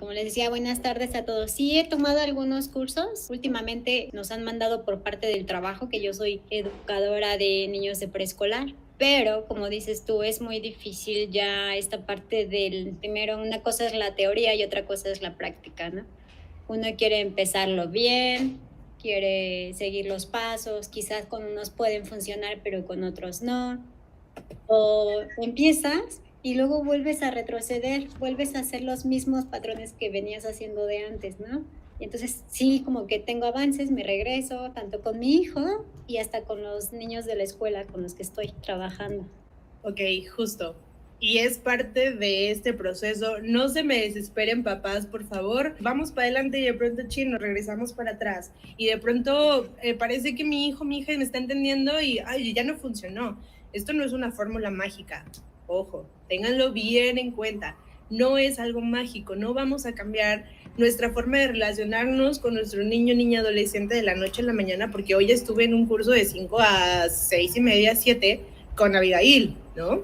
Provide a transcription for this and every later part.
Como les decía, buenas tardes a todos. Sí, he tomado algunos cursos. Últimamente nos han mandado por parte del trabajo, que yo soy educadora de niños de preescolar. Pero, como dices tú, es muy difícil ya esta parte del, primero, una cosa es la teoría y otra cosa es la práctica, ¿no? Uno quiere empezarlo bien, quiere seguir los pasos, quizás con unos pueden funcionar, pero con otros no. O empiezas y luego vuelves a retroceder, vuelves a hacer los mismos patrones que venías haciendo de antes, ¿no? Y entonces sí, como que tengo avances, me regreso, tanto con mi hijo y hasta con los niños de la escuela con los que estoy trabajando. Ok, justo. Y es parte de este proceso. No se me desesperen, papás, por favor. Vamos para adelante y de pronto, chino, regresamos para atrás. Y de pronto parece que mi hijo, mi hija me está entendiendo y ay, ya no funcionó. Esto no es una fórmula mágica. Ojo, ténganlo bien en cuenta. No es algo mágico. No vamos a cambiar nuestra forma de relacionarnos con nuestro niño, niña, adolescente de la noche a la mañana, porque hoy estuve en un curso de 5 a 6 y media, 7 con Abigail, ¿no?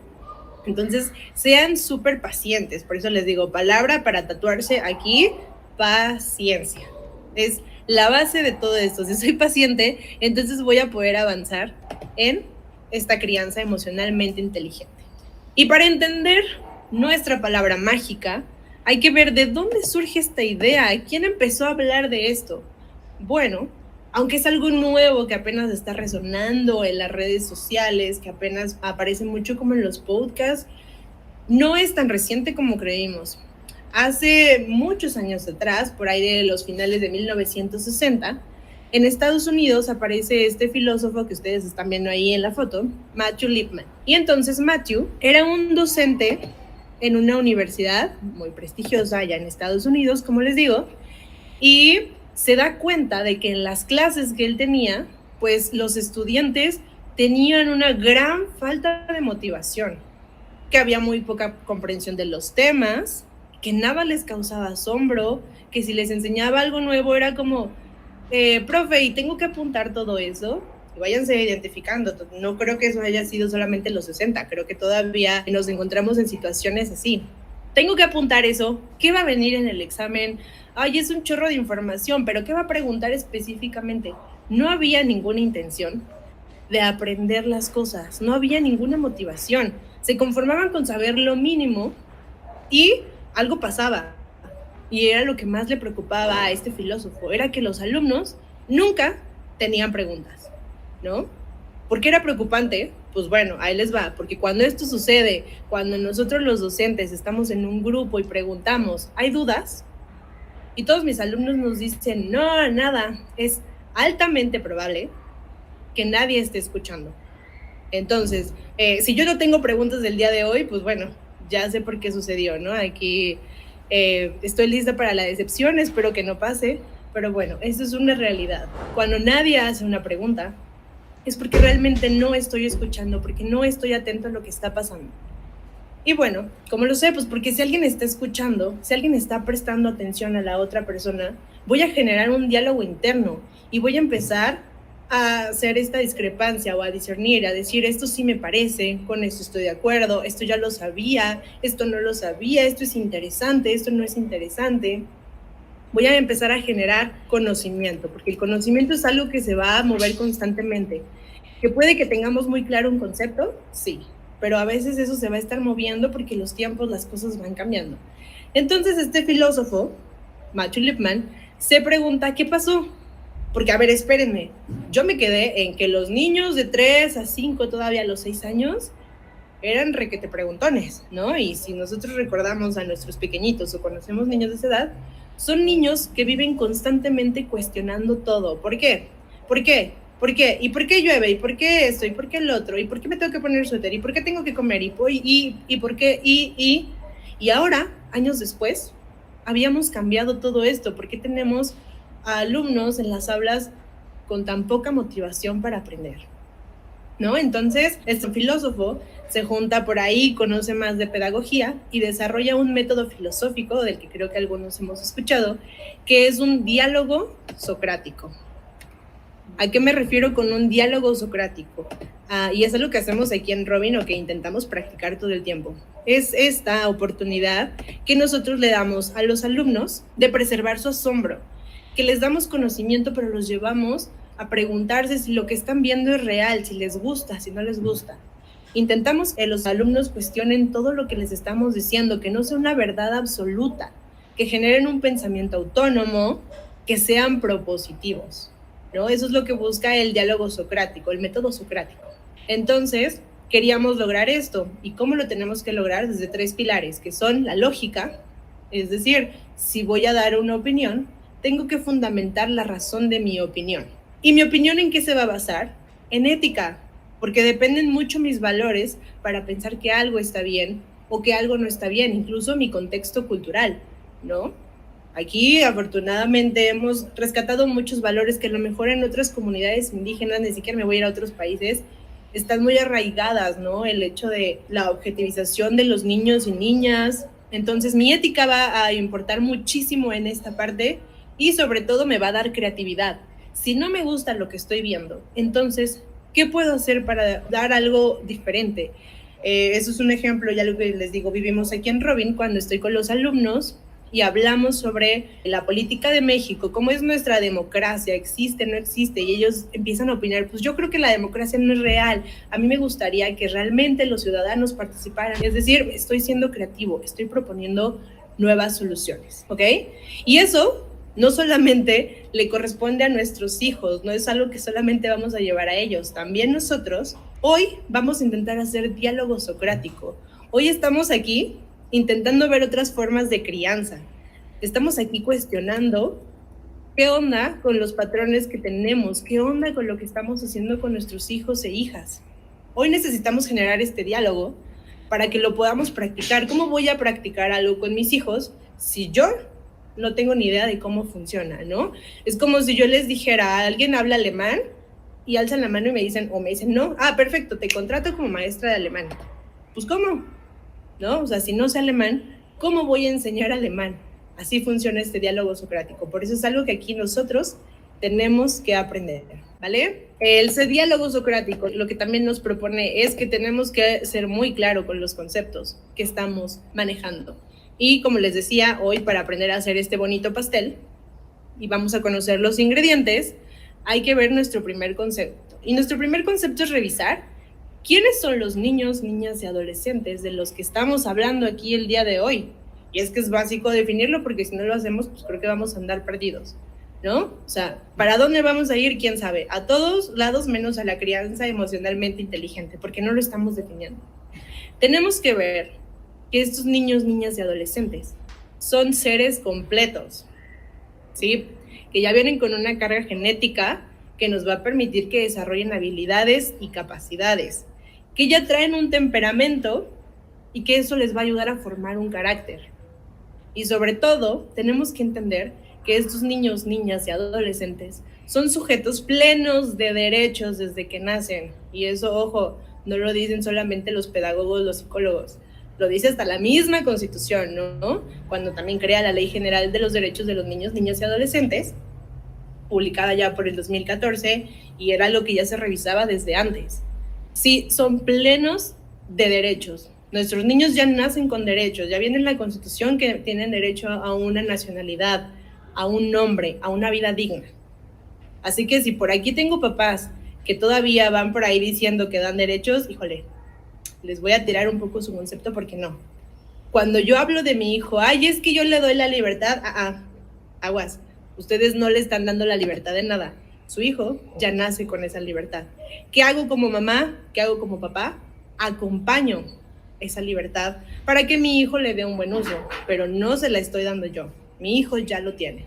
Entonces, sean súper pacientes. Por eso les digo, palabra para tatuarse aquí, paciencia. Es la base de todo esto. Si soy paciente, entonces voy a poder avanzar en esta crianza emocionalmente inteligente. Y para entender nuestra palabra mágica, hay que ver de dónde surge esta idea. ¿Quién empezó a hablar de esto? Bueno, aunque es algo nuevo que apenas está resonando en las redes sociales, que apenas aparece mucho como en los podcasts, no es tan reciente como creímos. Hace muchos años atrás, por ahí de los finales de 1960, en Estados Unidos aparece este filósofo que ustedes están viendo ahí en la foto, Matthew Lipman. Y entonces Matthew era un docente en una universidad muy prestigiosa allá en Estados Unidos, como les digo, y se da cuenta de que en las clases que él tenía, pues los estudiantes tenían una gran falta de motivación, que había muy poca comprensión de los temas, que nada les causaba asombro, que si les enseñaba algo nuevo era como, profe, y tengo que apuntar todo eso. Y váyanse identificando, no creo que eso haya sido solamente los 60, creo que todavía nos encontramos en situaciones así. Tengo que apuntar eso, ¿qué va a venir en el examen? Ay, es un chorro de información, pero ¿qué va a preguntar específicamente? No había ninguna intención de aprender las cosas, no había ninguna motivación, se conformaban con saber lo mínimo y algo pasaba. Y era lo que más le preocupaba a este filósofo, era que los alumnos nunca tenían preguntas, ¿no? ¿Por qué era preocupante? Pues bueno, ahí les va, porque cuando esto sucede, cuando nosotros los docentes estamos en un grupo y preguntamos, ¿hay dudas? Y todos mis alumnos nos dicen, no, nada, es altamente probable que nadie esté escuchando. Entonces, si yo no tengo preguntas del día de hoy, pues bueno, ya sé por qué sucedió, ¿no? Aquí estoy lista para la decepción, espero que no pase, pero bueno, esto es una realidad. Cuando nadie hace una pregunta, es porque realmente no estoy escuchando, porque no estoy atento a lo que está pasando. Y bueno, ¿cómo lo sé? Pues porque si alguien está escuchando, si alguien está prestando atención a la otra persona, voy a generar un diálogo interno y voy a empezar a hacer esta discrepancia o a discernir, a decir, esto sí me parece, con esto estoy de acuerdo, esto ya lo sabía, esto no lo sabía, esto es interesante, esto no es interesante. Voy a empezar a generar conocimiento, porque el conocimiento es algo que se va a mover constantemente. ¿Que puede que tengamos muy claro un concepto? Sí, pero a veces eso se va a estar moviendo porque los tiempos, las cosas van cambiando. Entonces este filósofo, Matthew Lipman, se pregunta, ¿qué pasó? Porque, a ver, espérenme, yo me quedé en que los niños de 3 a 5, todavía a los 6 años, eran requete preguntones, ¿no? Y si nosotros recordamos a nuestros pequeñitos o conocemos niños de esa edad, son niños que viven constantemente cuestionando todo. ¿Por qué? ¿Por qué? ¿Por qué? ¿Y por qué llueve? ¿Y por qué esto? ¿Y por qué el otro? ¿Y por qué me tengo que poner suéter? ¿Y por qué tengo que comer? ¿Y por qué? Y ahora, años después, habíamos cambiado todo esto. ¿Por qué tenemos a alumnos en las aulas con tan poca motivación para aprender? ¿No? Entonces, este filósofo se junta por ahí, conoce más de pedagogía y desarrolla un método filosófico del que creo que algunos hemos escuchado, que es un diálogo socrático. ¿A qué me refiero con un diálogo socrático? Y es algo que hacemos aquí en Robin o que intentamos practicar todo el tiempo. Es esta oportunidad que nosotros le damos a los alumnos de preservar su asombro, que les damos conocimiento, pero los llevamos a preguntarse si lo que están viendo es real, si les gusta, si no les gusta. Intentamos que los alumnos cuestionen todo lo que les estamos diciendo, que no sea una verdad absoluta, que generen un pensamiento autónomo, que sean propositivos, ¿no? Eso es lo que busca el diálogo socrático, el método socrático. Entonces, queríamos lograr esto. ¿Y cómo lo tenemos que lograr? Desde 3 pilares, que son la lógica, es decir, si voy a dar una opinión, tengo que fundamentar la razón de mi opinión. ¿Y mi opinión en qué se va a basar? En ética, porque dependen mucho mis valores para pensar que algo está bien o que algo no está bien, incluso mi contexto cultural, ¿no? Aquí, afortunadamente, hemos rescatado muchos valores que a lo mejor en otras comunidades indígenas, ni siquiera me voy a ir a otros países, están muy arraigadas, ¿no? El hecho de la objetivización de los niños y niñas. Entonces, mi ética va a importar muchísimo en esta parte y sobre todo me va a dar creatividad. Si no me gusta lo que estoy viendo, entonces, ¿qué puedo hacer para dar algo diferente? Eso es un ejemplo, ya lo que les digo, vivimos aquí en Robin cuando estoy con los alumnos y hablamos sobre la política de México, cómo es nuestra democracia, existe, no existe, y ellos empiezan a opinar, pues yo creo que la democracia no es real, a mí me gustaría que realmente los ciudadanos participaran, es decir, estoy siendo creativo, estoy proponiendo nuevas soluciones, ¿ok? Y eso no solamente le corresponde a nuestros hijos, no es algo que solamente vamos a llevar a ellos, también nosotros hoy vamos a intentar hacer diálogo socrático. Hoy estamos aquí intentando ver otras formas de crianza. Estamos aquí cuestionando qué onda con los patrones que tenemos, qué onda con lo que estamos haciendo con nuestros hijos e hijas. Hoy necesitamos generar este diálogo para que lo podamos practicar. ¿Cómo voy a practicar algo con mis hijos si yo no tengo ni idea de cómo funciona, ¿no? Es como si yo les dijera, alguien habla alemán y alzan la mano y me dicen, no, perfecto, te contrato como maestra de alemán. Pues, ¿cómo? ¿No? O sea, si no sé alemán, ¿cómo voy a enseñar alemán? Así funciona este diálogo socrático. Por eso es algo que aquí nosotros tenemos que aprender, ¿vale? Ese diálogo socrático lo que también nos propone es que tenemos que ser muy claro con los conceptos que estamos manejando. Y como les decía, hoy para aprender a hacer este bonito pastel, y vamos a conocer los ingredientes, hay que ver nuestro primer concepto. Y nuestro primer concepto es revisar quiénes son los niños, niñas y adolescentes de los que estamos hablando aquí el día de hoy. Y es que es básico definirlo porque si no lo hacemos, pues creo que vamos a andar perdidos, ¿no? O sea, ¿para dónde vamos a ir? ¿Quién sabe? A todos lados menos a la crianza emocionalmente inteligente, porque no lo estamos definiendo. Tenemos que ver que estos niños, niñas y adolescentes son seres completos, ¿sí? Que ya vienen con una carga genética que nos va a permitir que desarrollen habilidades y capacidades, que ya traen un temperamento y que eso les va a ayudar a formar un carácter. Y sobre todo, tenemos que entender que estos niños, niñas y adolescentes son sujetos plenos de derechos desde que nacen. Y eso, ojo, no lo dicen solamente los pedagogos, los psicólogos, lo dice hasta la misma Constitución, ¿no? Cuando también crea la Ley General de los Derechos de los Niños, Niñas y Adolescentes, publicada ya por el 2014, y era lo que ya se revisaba desde antes. Sí, son plenos de derechos. Nuestros niños ya nacen con derechos, ya viene en la Constitución que tienen derecho a una nacionalidad, a un nombre, a una vida digna. Así que si por aquí tengo papás que todavía van por ahí diciendo que dan derechos, híjole, les voy a tirar un poco su concepto porque no. Cuando yo hablo de mi hijo, es que yo le doy la libertad, aguas, ustedes no le están dando la libertad de nada. Su hijo ya nace con esa libertad. ¿Qué hago como mamá? ¿Qué hago como papá? Acompaño esa libertad para que mi hijo le dé un buen uso, pero no se la estoy dando yo. Mi hijo ya lo tiene.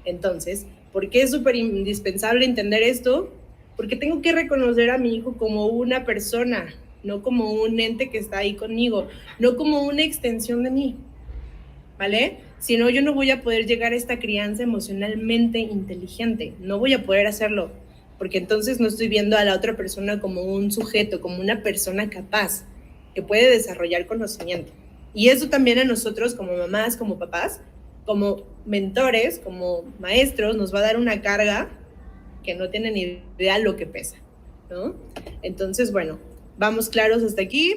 Entonces, ¿por qué es súper indispensable entender esto? Porque tengo que reconocer a mi hijo como una persona, no como un ente que está ahí conmigo, no como una extensión de mí, ¿vale? Si no, yo no voy a poder llegar a esta crianza emocionalmente inteligente, no voy a poder hacerlo, porque entonces no estoy viendo a la otra persona como un sujeto, como una persona capaz, que puede desarrollar conocimiento. Y eso también a nosotros como mamás, como papás, como mentores, como maestros, nos va a dar una carga que no tienen idea lo que pesa, ¿no? Entonces, bueno, vamos claros hasta aquí.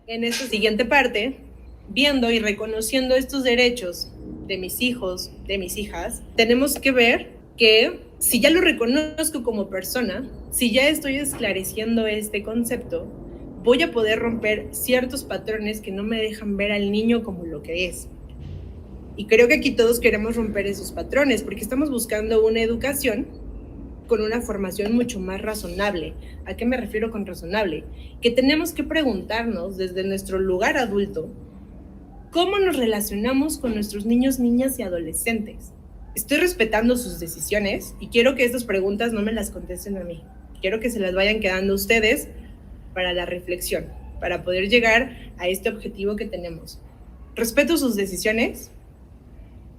En esta siguiente parte, viendo y reconociendo estos derechos de mis hijos, de mis hijas, tenemos que ver que si ya lo reconozco como persona, si ya estoy esclareciendo este concepto, voy a poder romper ciertos patrones que no me dejan ver al niño como lo que es. Y creo que aquí todos queremos romper esos patrones porque estamos buscando una educación con una formación mucho más razonable. ¿A qué me refiero con razonable? Que tenemos que preguntarnos desde nuestro lugar adulto cómo nos relacionamos con nuestros niños, niñas y adolescentes. Estoy respetando sus decisiones y quiero que estas preguntas no me las contesten a mí. Quiero que se las vayan quedando ustedes para la reflexión, para poder llegar a este objetivo que tenemos. ¿Respeto sus decisiones?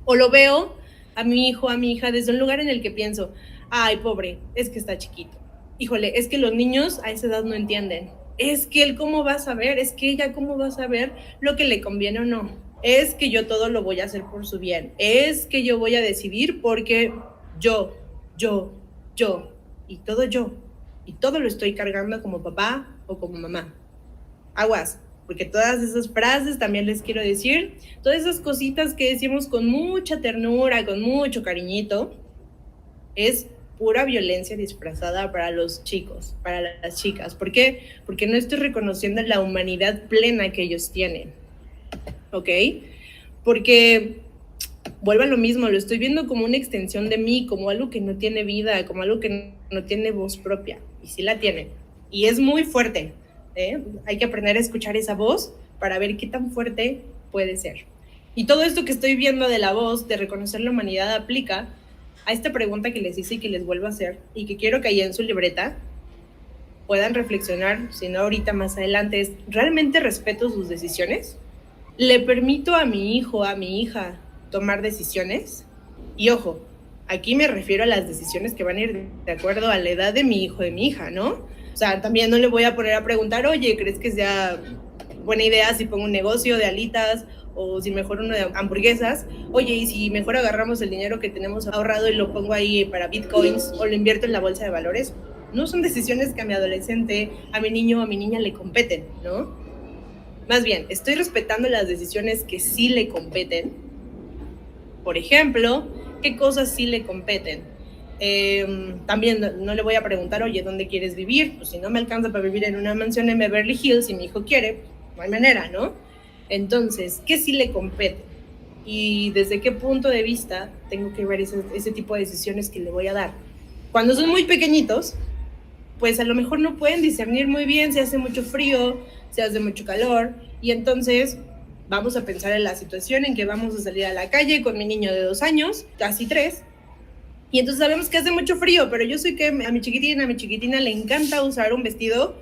¿O lo veo a mi hijo, a mi hija, desde un lugar en el que pienso, ay, pobre, es que está chiquito. Híjole, es que los niños a esa edad no entienden. Es que él cómo va a saber, es que ella cómo va a saber lo que le conviene o no. Es que yo todo lo voy a hacer por su bien. Es que yo voy a decidir porque yo, y todo yo. Y todo lo estoy cargando como papá o como mamá. Aguas, porque todas esas frases también les quiero decir, todas esas cositas que decimos con mucha ternura, con mucho cariñito, es pura violencia disfrazada para los chicos, para las chicas. ¿Por qué? Porque no estoy reconociendo la humanidad plena que ellos tienen, ¿ok? Porque vuelvo a lo mismo, lo estoy viendo como una extensión de mí, como algo que no tiene vida, como algo que no tiene voz propia, y sí la tiene, y es muy fuerte, ¿eh? Hay que aprender a escuchar esa voz para ver qué tan fuerte puede ser. Y todo esto que estoy viendo de la voz, de reconocer la humanidad, aplica a esta pregunta que les hice y que les vuelvo a hacer, y que quiero que ahí en su libreta puedan reflexionar, si no ahorita más adelante, es, ¿realmente respeto sus decisiones? ¿Le permito a mi hijo, a mi hija tomar decisiones? Y ojo, aquí me refiero a las decisiones que van a ir de acuerdo a la edad de mi hijo, de mi hija, ¿no? O sea, también no le voy a poner a preguntar, oye, ¿crees que sea buena idea si pongo un negocio de alitas o si mejor uno de hamburguesas? Oye, ¿y si mejor agarramos el dinero que tenemos ahorrado y lo pongo ahí para bitcoins o lo invierto en la bolsa de valores? No son decisiones que a mi adolescente, a mi niño o a mi niña le competen, ¿no? Más bien, estoy respetando las decisiones que sí le competen. Por ejemplo, ¿qué cosas sí le competen? También no le voy a preguntar, oye, ¿dónde quieres vivir? Pues si no me alcanza para vivir en una mansión en Beverly Hills y mi hijo quiere, no hay manera, ¿no? Entonces, ¿qué sí le compete? Y desde qué punto de vista tengo que ver ese tipo de decisiones que le voy a dar. Cuando son muy pequeñitos, pues a lo mejor no pueden discernir muy bien si hace mucho frío, si hace mucho calor, y entonces vamos a pensar en la situación en que vamos a salir a la calle con mi niño de 2 años, casi 3, y entonces sabemos que hace mucho frío, pero yo sé que a mi chiquitina le encanta usar un vestido,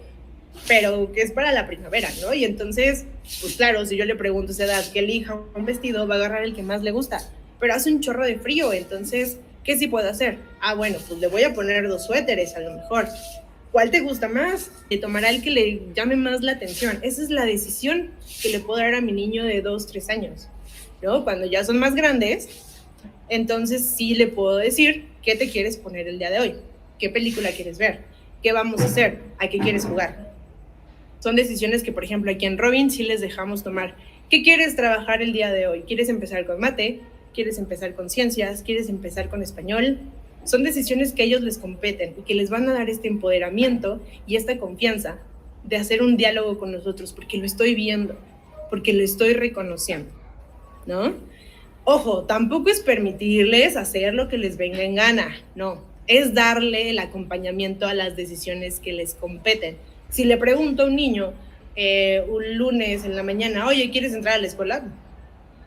pero que es para la primavera, ¿no? Y entonces, pues claro, si yo le pregunto a esa edad que elija un vestido, va a agarrar el que más le gusta, pero hace un chorro de frío, entonces, ¿qué sí puedo hacer? Ah, bueno, pues le voy a poner 2 suéteres a lo mejor. ¿Cuál te gusta más? Le tomará el que le llame más la atención. Esa es la decisión que le puedo dar a mi niño de 2, 3 años, ¿no? Cuando ya son más grandes, entonces sí le puedo decir, ¿qué te quieres poner el día de hoy? ¿Qué película quieres ver? ¿Qué vamos a hacer? ¿A qué quieres jugar? Son decisiones que, por ejemplo, aquí en Robin sí les dejamos tomar. ¿Qué quieres trabajar el día de hoy? ¿Quieres empezar con mate? ¿Quieres empezar con ciencias? ¿Quieres empezar con español? Son decisiones que a ellos les competen y que les van a dar este empoderamiento y esta confianza de hacer un diálogo con nosotros, porque lo estoy viendo, porque lo estoy reconociendo, ¿no? Ojo, tampoco es permitirles hacer lo que les venga en gana, no, es darle el acompañamiento a las decisiones que les competen. Si le pregunto a un niño un lunes en la mañana, oye, ¿quieres entrar a la escuela?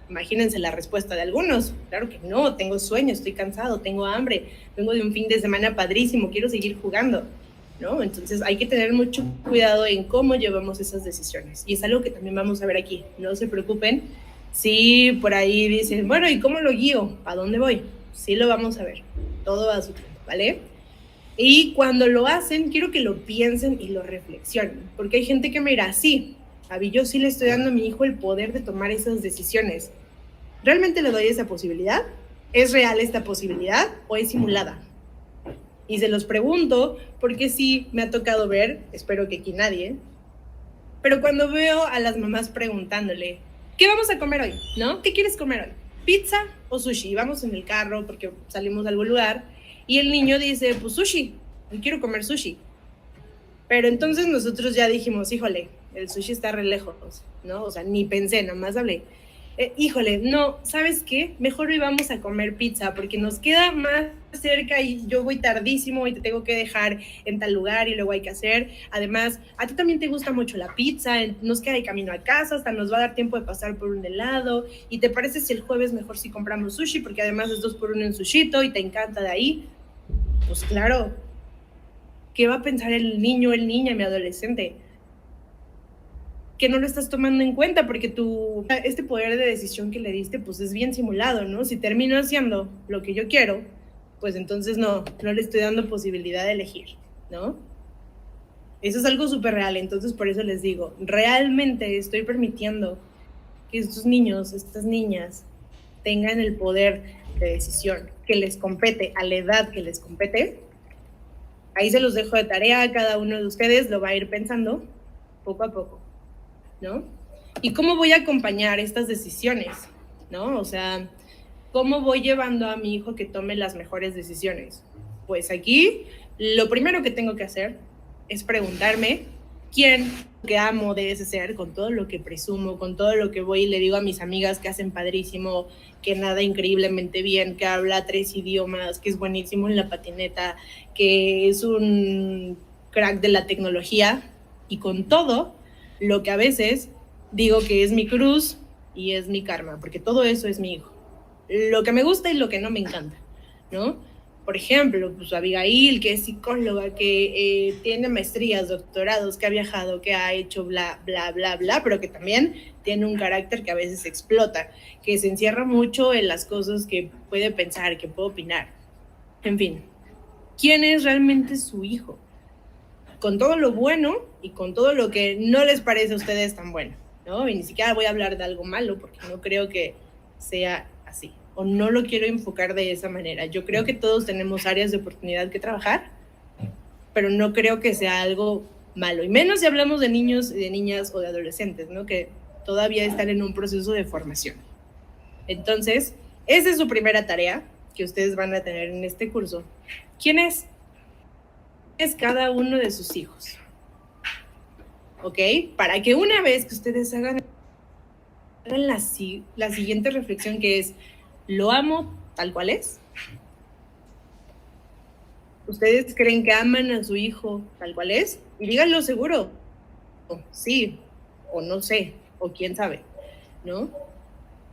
Imagínense la respuesta de algunos. Claro que no, tengo sueño, estoy cansado, tengo hambre, vengo de un fin de semana padrísimo, quiero seguir jugando, ¿no? Entonces hay que tener mucho cuidado en cómo llevamos esas decisiones. Y es algo que también vamos a ver aquí. No se preocupen si por ahí dicen, bueno, ¿y cómo lo guío? ¿A dónde voy? Sí lo vamos a ver. Todo a su tiempo, ¿vale? Y cuando lo hacen, quiero que lo piensen y lo reflexionen. Porque hay gente que me dirá, sí, Abby, yo sí le estoy dando a mi hijo el poder de tomar esas decisiones. ¿Realmente le doy esa posibilidad? ¿Es real esta posibilidad o es simulada? Y se los pregunto porque sí me ha tocado ver, espero que aquí nadie, pero cuando veo a las mamás preguntándole, ¿qué vamos a comer hoy? ¿No? ¿Qué quieres comer hoy? ¿Pizza o sushi? Y vamos en el carro porque salimos a algún lugar y el niño dice, pues sushi, yo quiero comer sushi. Pero entonces nosotros ya dijimos, híjole, el sushi está re lejos, ¿no? O sea, ni pensé, nada más hablé. Híjole, no, ¿sabes qué? Mejor hoy vamos a comer pizza porque nos queda más cerca y yo voy tardísimo y te tengo que dejar en tal lugar y luego hay que hacer. Además, a ti también te gusta mucho la pizza, nos queda de camino a casa, hasta nos va a dar tiempo de pasar por un helado. ¿Y te parece si el jueves mejor si compramos sushi? Porque además es 2x1 en sushito y te encanta de ahí. Pues claro, ¿qué va a pensar el niño, el niña, mi adolescente? Que no lo estás tomando en cuenta porque este poder de decisión que le diste pues es bien simulado, ¿no? Si termino haciendo lo que yo quiero, pues entonces no le estoy dando posibilidad de elegir, ¿no? Eso es algo súper real, entonces por eso les digo, realmente estoy permitiendo que estos niños, estas niñas, tengan el poder de decisión que les compete a la edad que les compete. Ahí se los dejo de tarea, cada uno de ustedes lo va a ir pensando poco a poco, ¿no? ¿Y cómo voy a acompañar estas decisiones? ¿No? O sea, ¿cómo voy llevando a mi hijo que tome las mejores decisiones? Pues aquí lo primero que tengo que hacer es preguntarme quién que amo de ese ser, con todo lo que presumo, con todo lo que voy y le digo a mis amigas que hacen padrísimo, que nada increíblemente bien, que habla 3 idiomas, que es buenísimo en la patineta, que es un crack de la tecnología, y con todo lo que a veces digo que es mi cruz y es mi karma, porque todo eso es mi hijo. Lo que me gusta y lo que no me encanta, ¿no? Por ejemplo, pues Abigail, que es psicóloga, que tiene maestrías, doctorados, que ha viajado, que ha hecho bla, bla, bla, bla, pero que también tiene un carácter que a veces explota, que se encierra mucho en las cosas que puede pensar, que puede opinar. En fin, ¿quién es realmente su hijo? Con todo lo bueno y con todo lo que no les parece a ustedes tan bueno, ¿no? Y ni siquiera voy a hablar de algo malo porque no creo que sea así, o no lo quiero enfocar de esa manera. Yo creo que todos tenemos áreas de oportunidad que trabajar, pero no creo que sea algo malo, y menos si hablamos de niños, de niñas o de adolescentes, ¿no? Que todavía están en un proceso de formación. Entonces, esa es su primera tarea que ustedes van a tener en este curso. ¿Quién es? Es cada uno de sus hijos, ¿ok? Para que una vez que ustedes hagan la siguiente reflexión, que es, ¿lo amo tal cual es? ¿Ustedes creen que aman a su hijo tal cual es? Y díganlo seguro, sí, o no sé, o quién sabe, ¿no?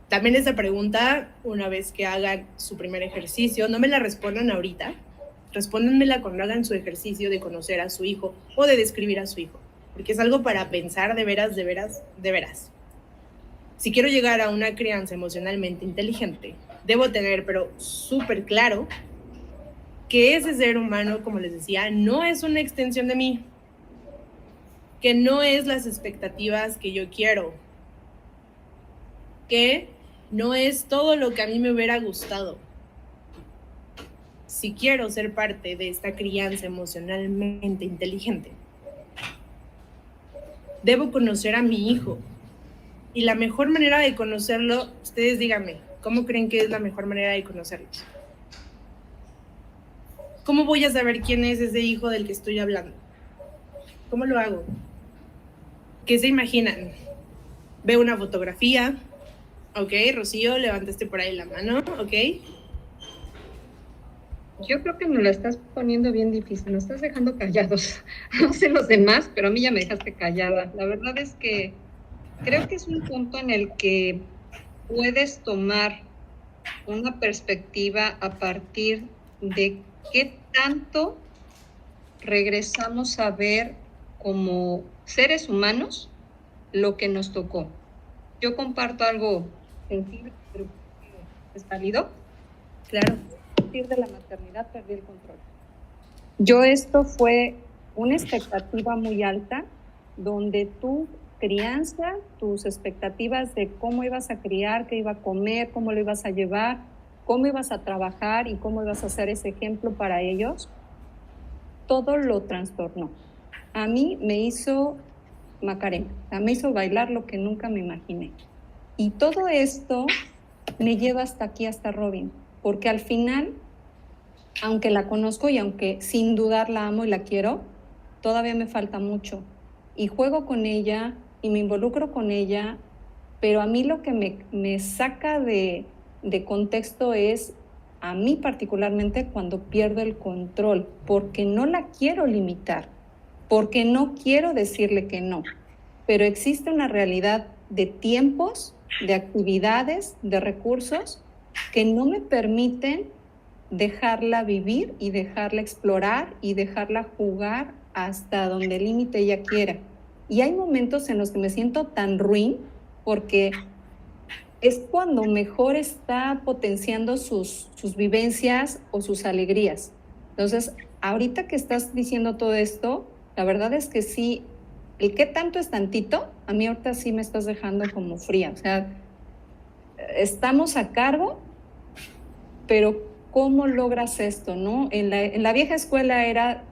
También esa pregunta, una vez que hagan su primer ejercicio, no me la respondan ahorita, respóndanmela cuando hagan su ejercicio de conocer a su hijo o de describir a su hijo, porque es algo para pensar de veras, de veras, de veras. Si quiero llegar a una crianza emocionalmente inteligente, debo tener, pero súper claro, que ese ser humano, como les decía, no es una extensión de mí, que no es las expectativas que yo quiero, que no es todo lo que a mí me hubiera gustado. Si quiero ser parte de esta crianza emocionalmente inteligente, debo conocer a mi hijo. Y la mejor manera de conocerlo, ustedes díganme, ¿cómo creen que es la mejor manera de conocerlo? ¿Cómo voy a saber quién es ese hijo del que estoy hablando? ¿Cómo lo hago? ¿Qué se imaginan? Veo una fotografía. Ok, Rocío, levantaste por ahí la mano. Ok. Yo creo que me lo estás poniendo bien difícil, nos estás dejando callados. No sé los demás, pero a mí ya me dejaste callada. La verdad es que creo que es un punto en el que puedes tomar una perspectiva a partir de qué tanto regresamos a ver como seres humanos lo que nos tocó. Yo comparto algo sensible, pero es válido. Claro. De la maternidad perdí el control. Esto fue una expectativa muy alta, donde tu crianza, tus expectativas de cómo ibas a criar, qué iba a comer, cómo lo ibas a llevar, cómo ibas a trabajar y cómo ibas a ser ese ejemplo para ellos, todo lo trastornó. A mí me hizo Macarena, me hizo bailar lo que nunca me imaginé. Y todo esto me lleva hasta aquí, hasta Robin, porque al final, aunque la conozco y aunque sin dudar la amo y la quiero, todavía me falta mucho. Y juego con ella y me involucro con ella, pero a mí lo que me saca de contexto es, a mí particularmente, cuando pierdo el control, porque no la quiero limitar, porque no quiero decirle que no, pero existe una realidad de tiempos, de actividades, de recursos que no me permiten dejarla vivir y dejarla explorar y dejarla jugar hasta donde el límite ella quiera. Y hay momentos en los que me siento tan ruin porque es cuando mejor está potenciando sus vivencias o sus alegrías. Entonces, ahorita que estás diciendo todo esto, la verdad es que sí, el qué tanto es tantito, a mí ahorita sí me estás dejando como fría. O sea, estamos a cargo, pero ¿cómo logras esto, no? En la vieja escuela era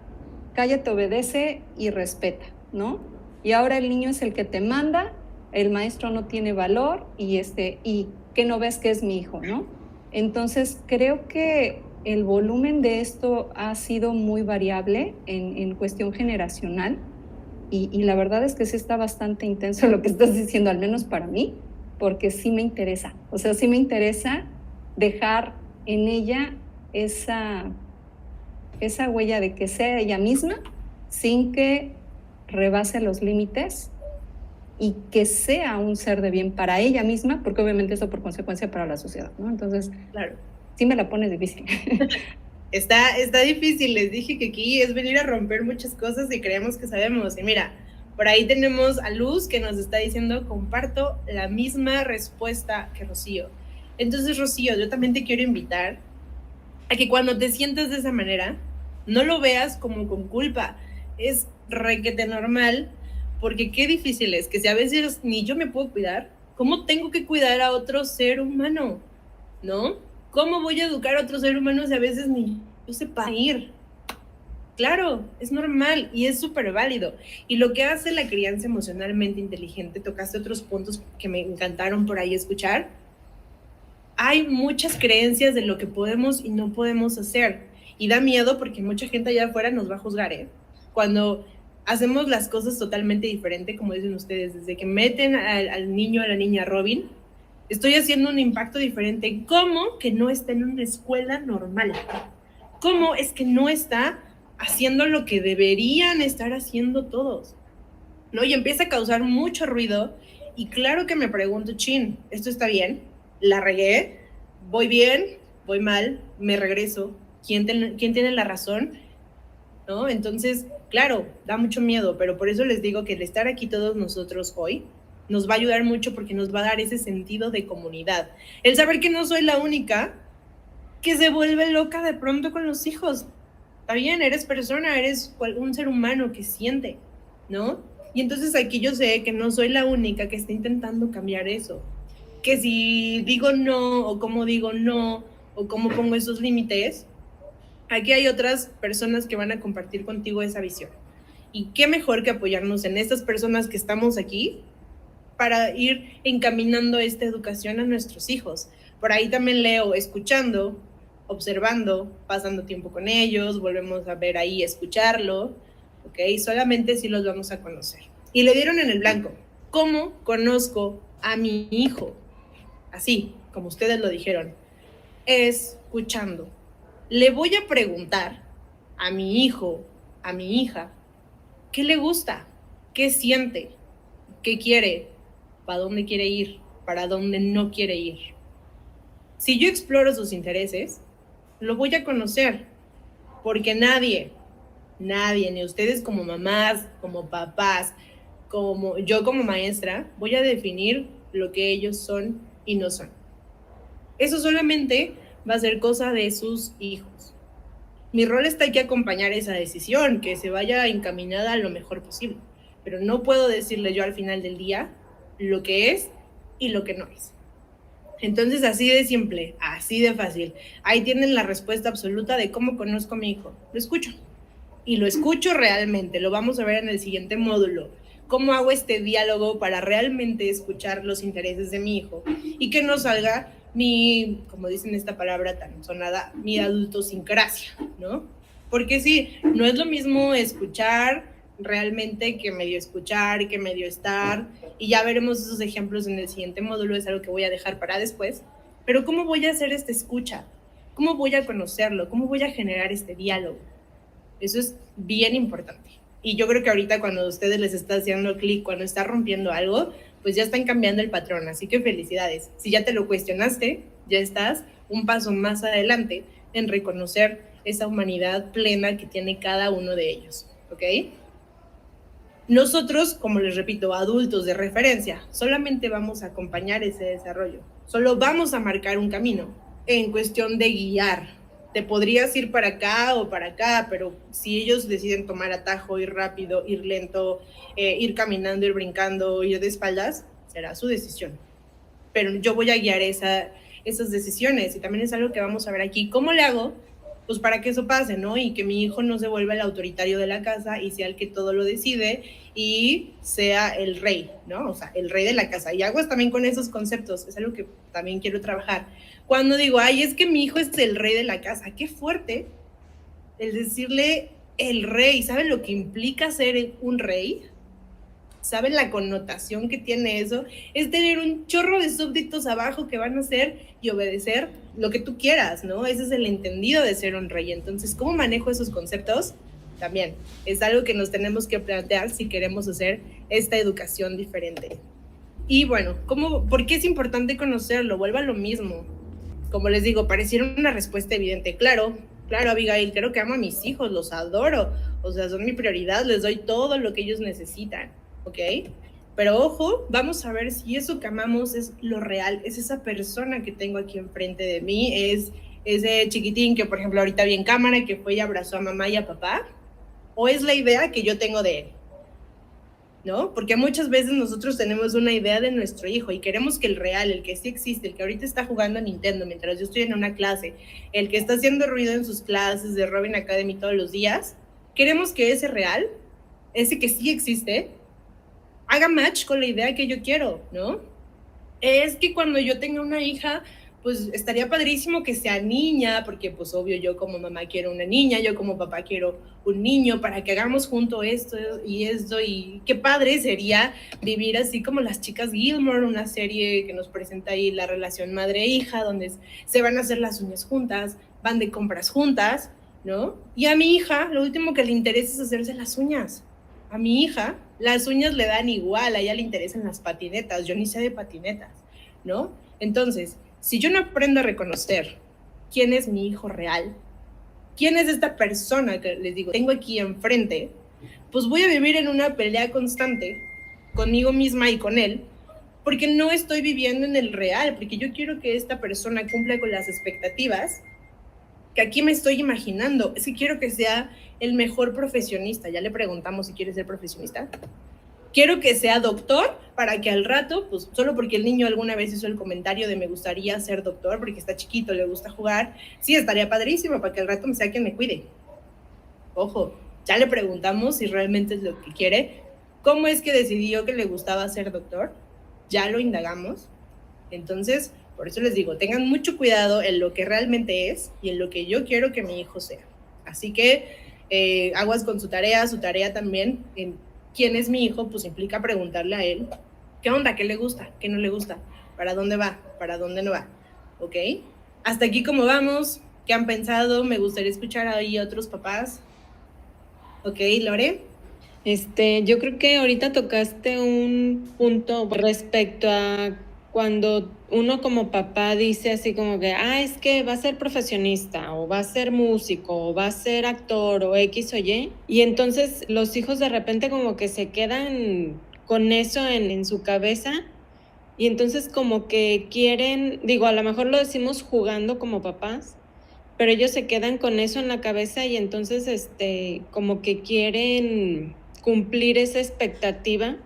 cállate, obedece y respeta, ¿no? Y ahora el niño es el que te manda, el maestro no tiene valor y que no ves que es mi hijo, ¿no? Entonces creo que el volumen de esto ha sido muy variable en cuestión generacional y la verdad es que sí está bastante intenso lo que estás diciendo, al menos para mí, porque sí me interesa. O sea, sí me interesa dejar en ella esa huella de que sea ella misma sin que rebase los límites y que sea un ser de bien para ella misma, porque obviamente eso por consecuencia para la sociedad, ¿no? Entonces, claro, sí me la pones difícil. Está difícil, les dije que aquí es venir a romper muchas cosas y creemos que sabemos. Y mira, por ahí tenemos a Luz que nos está diciendo, comparto la misma respuesta que Rocío. Entonces, Rocío, yo también te quiero invitar a que cuando te sientas de esa manera, no lo veas como con culpa. Es requete normal, porque qué difícil es que si a veces ni yo me puedo cuidar, ¿cómo tengo que cuidar a otro ser humano? ¿No? ¿Cómo voy a educar a otro ser humano si a veces ni yo sepa ir? Claro, es normal y es súper válido. Y lo que hace la crianza emocionalmente inteligente, tocaste otros puntos que me encantaron por ahí escuchar. Hay muchas creencias de lo que podemos y no podemos hacer. Y da miedo porque mucha gente allá afuera nos va a juzgar, ¿eh? Cuando hacemos las cosas totalmente diferente, como dicen ustedes, desde que meten al niño, a la niña Robin, estoy haciendo un impacto diferente. ¿Cómo que no está en una escuela normal? ¿Cómo es que no está haciendo lo que deberían estar haciendo todos? ¿No? Y empieza a causar mucho ruido. Y claro que me pregunto, chin, ¿esto está bien? ¿La regué? ¿Voy bien? ¿Voy mal? ¿Me regreso? ¿Quién tiene la razón? ¿No? Entonces, claro, da mucho miedo, pero por eso les digo que el estar aquí todos nosotros hoy nos va a ayudar mucho porque nos va a dar ese sentido de comunidad. El saber que no soy la única que se vuelve loca de pronto con los hijos. Está bien, eres persona, eres un ser humano que siente, ¿no? Y entonces aquí yo sé que no soy la única que está intentando cambiar eso. Que si digo no, o cómo digo no, o cómo pongo esos límites, aquí hay otras personas que van a compartir contigo esa visión. Y qué mejor que apoyarnos en estas personas que estamos aquí para ir encaminando esta educación a nuestros hijos. Por ahí también leo escuchando, observando, pasando tiempo con ellos, volvemos a ver ahí, escucharlo, ¿ok? Solamente si los vamos a conocer. Y le dieron en el blanco. ¿Cómo conozco a mi hijo? Así, como ustedes lo dijeron, escuchando. Le voy a preguntar a mi hijo, a mi hija, ¿qué le gusta? ¿Qué siente? ¿Qué quiere? ¿Para dónde quiere ir? ¿Para dónde no quiere ir? Si yo exploro sus intereses, lo voy a conocer, porque nadie, ni ustedes como mamás, como papás, como yo como maestra, voy a definir lo que ellos son y no son. Eso solamente va a ser cosa de sus hijos. Mi rol está aquí acompañar esa decisión, que se vaya encaminada a lo mejor posible, pero no puedo decirle yo al final del día lo que es y lo que no es. Entonces, así de simple, así de fácil. Ahí tienen la respuesta absoluta de cómo conozco a mi hijo. Lo escucho. y lo escucho realmente. Lo vamos a ver en el siguiente módulo. ¿Cómo hago este diálogo para realmente escuchar los intereses de mi hijo y que no salga mi, como dicen esta palabra tan sonada, mi adultosincrasia, ¿no? Porque sí, no es lo mismo escuchar realmente que medio escuchar, que medio estar, y ya veremos esos ejemplos en el siguiente módulo, es algo que voy a dejar para después, pero ¿cómo voy a hacer esta escucha? ¿Cómo voy a conocerlo? ¿Cómo voy a generar este diálogo? Eso es bien importante. Y yo creo que ahorita cuando a ustedes les está haciendo clic, cuando está rompiendo algo, pues ya están cambiando el patrón. Así que felicidades. Si ya te lo cuestionaste, ya estás un paso más adelante en reconocer esa humanidad plena que tiene cada uno de ellos. ¿Ok? Nosotros, como les repito, adultos de referencia, solamente vamos a acompañar ese desarrollo. Solo vamos a marcar un camino en cuestión de guiar. Te podrías ir para acá o para acá, pero si ellos deciden tomar atajo, ir rápido, ir lento, ir caminando, ir brincando, ir de espaldas, será su decisión. Pero yo voy a guiar esas decisiones y también es algo que vamos a ver aquí. ¿Cómo le hago? Pues para que eso pase, ¿no? Y que mi hijo no se vuelva el autoritario de la casa y sea el que todo lo decide y sea el rey, ¿no? O sea, el rey de la casa. Y aguas también con esos conceptos, es algo que también quiero trabajar. Cuando digo, ay, es que mi hijo es el rey de la casa, qué fuerte el decirle el rey. ¿Saben lo que implica ser un rey? ¿Saben la connotación que tiene eso? Es tener un chorro de súbditos abajo que van a hacer y obedecer lo que tú quieras, ¿no? Ese es el entendido de ser un rey. Entonces, ¿cómo manejo esos conceptos? También es algo que nos tenemos que plantear si queremos hacer esta educación diferente. Y bueno, ¿por qué es importante conocerlo? Vuelva a lo mismo. Como les digo, pareciera una respuesta evidente. Claro, Abigail, creo que amo a mis hijos, los adoro. O sea, son mi prioridad, les doy todo lo que ellos necesitan. ¿Ok? Pero ojo, vamos a ver si eso que amamos es lo real, es esa persona que tengo aquí enfrente de mí, es ese chiquitín que, por ejemplo, ahorita vi en cámara, que fue y abrazó a mamá y a papá, o es la idea que yo tengo de él, ¿no? Porque muchas veces nosotros tenemos una idea de nuestro hijo y queremos que el real, el que sí existe, el que ahorita está jugando a Nintendo mientras yo estoy en una clase, el que está haciendo ruido en sus clases de Robin Academy todos los días, queremos que ese real, ese que sí existe, haga match con la idea que yo quiero, ¿no? Es que cuando yo tenga una hija, pues estaría padrísimo que sea niña, porque pues obvio yo como mamá quiero una niña, yo como papá quiero un niño, para que hagamos junto esto y esto, y qué padre sería vivir así como las chicas Gilmore, una serie que nos presenta ahí la relación madre-hija, donde se van a hacer las uñas juntas, van de compras juntas, ¿no? Y a mi hija, lo último que le interesa es hacerse las uñas. A mi hija, las uñas le dan igual, a ella le interesan las patinetas, yo ni sé de patinetas, ¿no? Entonces, si yo no aprendo a reconocer quién es mi hijo real, quién es esta persona que les digo, tengo aquí enfrente, pues voy a vivir en una pelea constante conmigo misma y con él, porque no estoy viviendo en el real, porque yo quiero que esta persona cumpla con las expectativas que aquí me estoy imaginando. Es que quiero que sea el mejor profesionista. Ya le preguntamos si quiere ser profesionista. Quiero que sea doctor para que al rato, pues solo porque el niño alguna vez hizo el comentario de me gustaría ser doctor porque está chiquito, le gusta jugar, sí, estaría padrísimo para que al rato me sea quien me cuide. Ojo, ya le preguntamos si realmente es lo que quiere. ¿Cómo es que decidió que le gustaba ser doctor? Ya lo indagamos. Entonces, por eso les digo, tengan mucho cuidado en lo que realmente es y en lo que yo quiero que mi hijo sea. Así que aguas con su tarea también. En quién es mi hijo, pues implica preguntarle a él, ¿qué onda? ¿Qué le gusta? ¿Qué no le gusta? ¿Para dónde va? ¿Para dónde no va? ¿Ok? Hasta aquí cómo vamos, ¿qué han pensado? Me gustaría escuchar ahí a otros papás. ¿Ok, Lore? Yo creo que ahorita tocaste un punto respecto a cuando uno como papá dice así como que, es que va a ser profesionista, o va a ser músico, o va a ser actor, o X o Y, y entonces los hijos de repente como que se quedan con eso en su cabeza, y entonces como que quieren, digo, a lo mejor lo decimos jugando como papás, pero ellos se quedan con eso en la cabeza y entonces como que quieren cumplir esa expectativa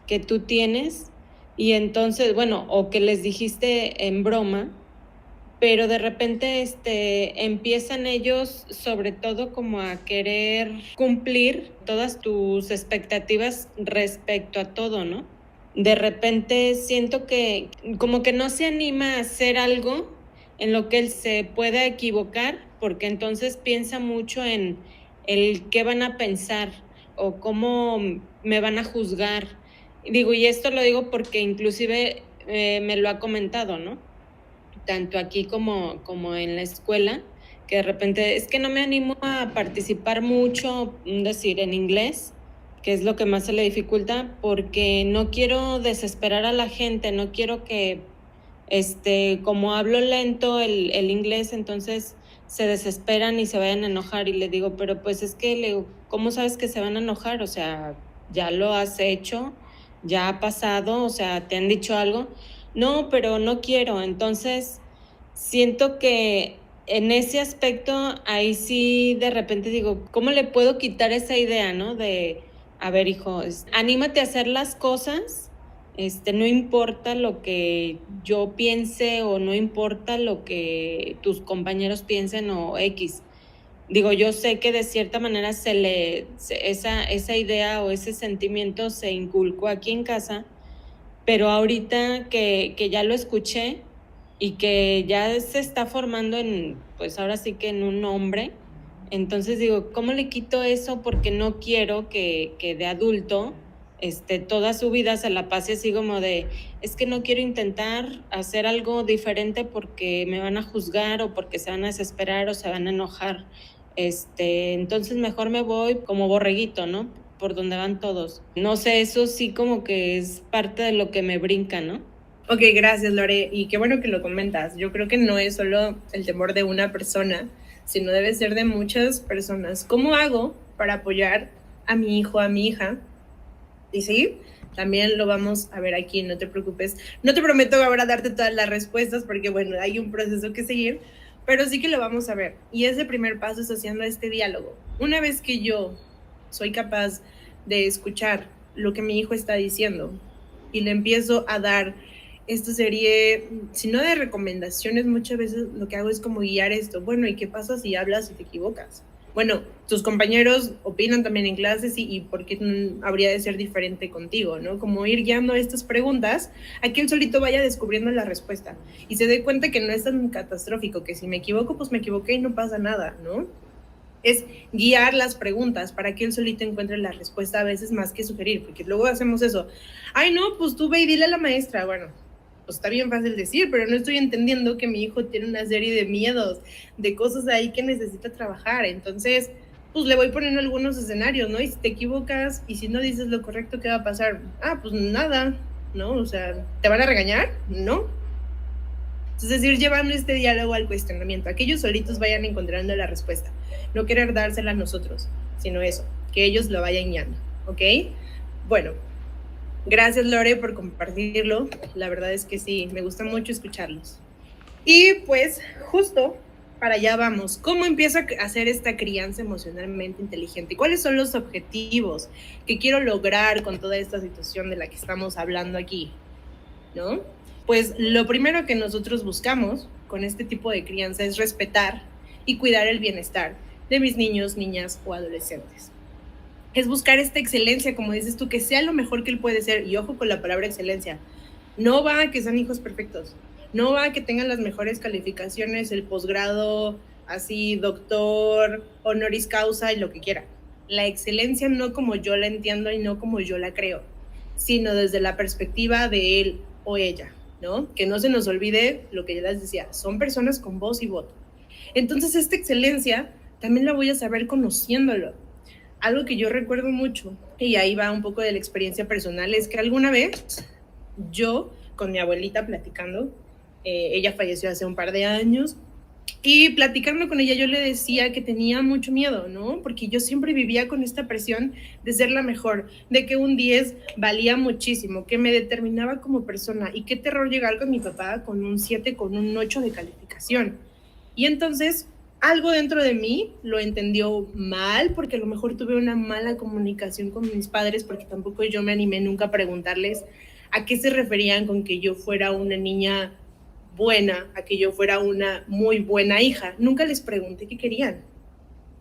que tú tienes. Y entonces, bueno, o que les dijiste en broma, pero de repente empiezan ellos sobre todo como a querer cumplir todas tus expectativas respecto a todo, ¿no? De repente siento que como que no se anima a hacer algo en lo que él se pueda equivocar, porque entonces piensa mucho en el qué van a pensar o cómo me van a juzgar. Digo, y esto lo digo porque inclusive me lo ha comentado, ¿no? Tanto aquí como en la escuela, que de repente es que no me animo a participar mucho, decir, en inglés, que es lo que más se le dificulta, porque no quiero desesperar a la gente, no quiero que, como hablo lento el inglés, entonces se desesperan y se vayan a enojar, y le digo, pero pues es que, le digo, ¿cómo sabes que se van a enojar? O sea, ya lo has hecho, ya ha pasado, o sea, ¿te han dicho algo? No, pero no quiero. Entonces, siento que en ese aspecto, ahí sí de repente digo, ¿cómo le puedo quitar esa idea, no? De, a ver, hijo, anímate a hacer las cosas, no importa lo que yo piense o no importa lo que tus compañeros piensen o X. Digo, yo sé que de cierta manera esa idea o ese sentimiento se inculcó aquí en casa, pero ahorita que ya lo escuché y que ya se está formando pues ahora sí que en un hombre, entonces digo, ¿cómo le quito eso? Porque no quiero que de adulto, toda su vida se la pase así como de, es que no quiero intentar hacer algo diferente porque me van a juzgar o porque se van a desesperar o se van a enojar. Entonces mejor me voy como borreguito, ¿no? Por donde van todos. No sé, eso sí como que es parte de lo que me brinca, ¿no? Ok, gracias, Lore, y qué bueno que lo comentas. Yo creo que no es solo el temor de una persona, sino debe ser de muchas personas. ¿Cómo hago para apoyar a mi hijo, a mi hija? Y sí, también lo vamos a ver aquí, no te preocupes. No te prometo ahora darte todas las respuestas porque, bueno, hay un proceso que seguir, pero sí que lo vamos a ver. Y ese primer paso es haciendo este diálogo. Una vez que yo soy capaz de escuchar lo que mi hijo está diciendo y le empiezo a dar esta serie, si no de recomendaciones, muchas veces lo que hago es como guiar esto. Bueno, ¿y qué pasa si hablas y te equivocas? Bueno, tus compañeros opinan también en clases y por qué habría de ser diferente contigo, ¿no? Como ir guiando estas preguntas a que él solito vaya descubriendo la respuesta y se dé cuenta que no es tan catastrófico, que si me equivoco, pues me equivoqué y no pasa nada, ¿no? Es guiar las preguntas para que él solito encuentre la respuesta a veces más que sugerir, porque luego hacemos eso. Ay, no, pues tú ve y dile a la maestra. Bueno, pues está bien fácil decir, pero no estoy entendiendo que mi hijo tiene una serie de miedos, de cosas ahí que necesita trabajar. Entonces, pues le voy poniendo algunos escenarios, ¿no? Y si te equivocas y si no dices lo correcto, ¿qué va a pasar? Ah, pues nada, ¿no? O sea, ¿te van a regañar? No. Entonces, ir llevando este diálogo al cuestionamiento, a que ellos solitos vayan encontrando la respuesta. No querer dársela a nosotros, sino eso, que ellos lo vayan guiando, ¿ok? Bueno, gracias, Lore, por compartirlo. La verdad es que sí, me gusta mucho escucharlos. Y pues, justo para allá vamos. ¿Cómo empiezo a hacer esta crianza emocionalmente inteligente? ¿Cuáles son los objetivos que quiero lograr con toda esta situación de la que estamos hablando aquí? ¿No? Pues lo primero que nosotros buscamos con este tipo de crianza es respetar y cuidar el bienestar de mis niños, niñas o adolescentes. Es buscar esta excelencia, como dices tú, que sea lo mejor que él puede ser. Y ojo con la palabra excelencia. No va a que sean hijos perfectos. No va a que tengan las mejores calificaciones, el posgrado, así, doctor, honoris causa y lo que quiera. La excelencia no como yo la entiendo y no como yo la creo, sino desde la perspectiva de él o ella, ¿no? Que no se nos olvide lo que ya les decía, son personas con voz y voto. Entonces, esta excelencia también la voy a saber conociéndolo. Algo que yo recuerdo mucho, y ahí va un poco de la experiencia personal, es que alguna vez yo, con mi abuelita platicando, ella falleció hace un par de años, y platicando con ella yo le decía que tenía mucho miedo, ¿no? Porque yo siempre vivía con esta presión de ser la mejor, de que un 10 valía muchísimo, que me determinaba como persona, y qué terror llegar con mi papá con un 7, con un 8 de calificación. Y entonces algo dentro de mí lo entendió mal, porque a lo mejor tuve una mala comunicación con mis padres, porque tampoco yo me animé nunca a preguntarles a qué se referían con que yo fuera una niña buena, a que yo fuera una muy buena hija. Nunca les pregunté qué querían.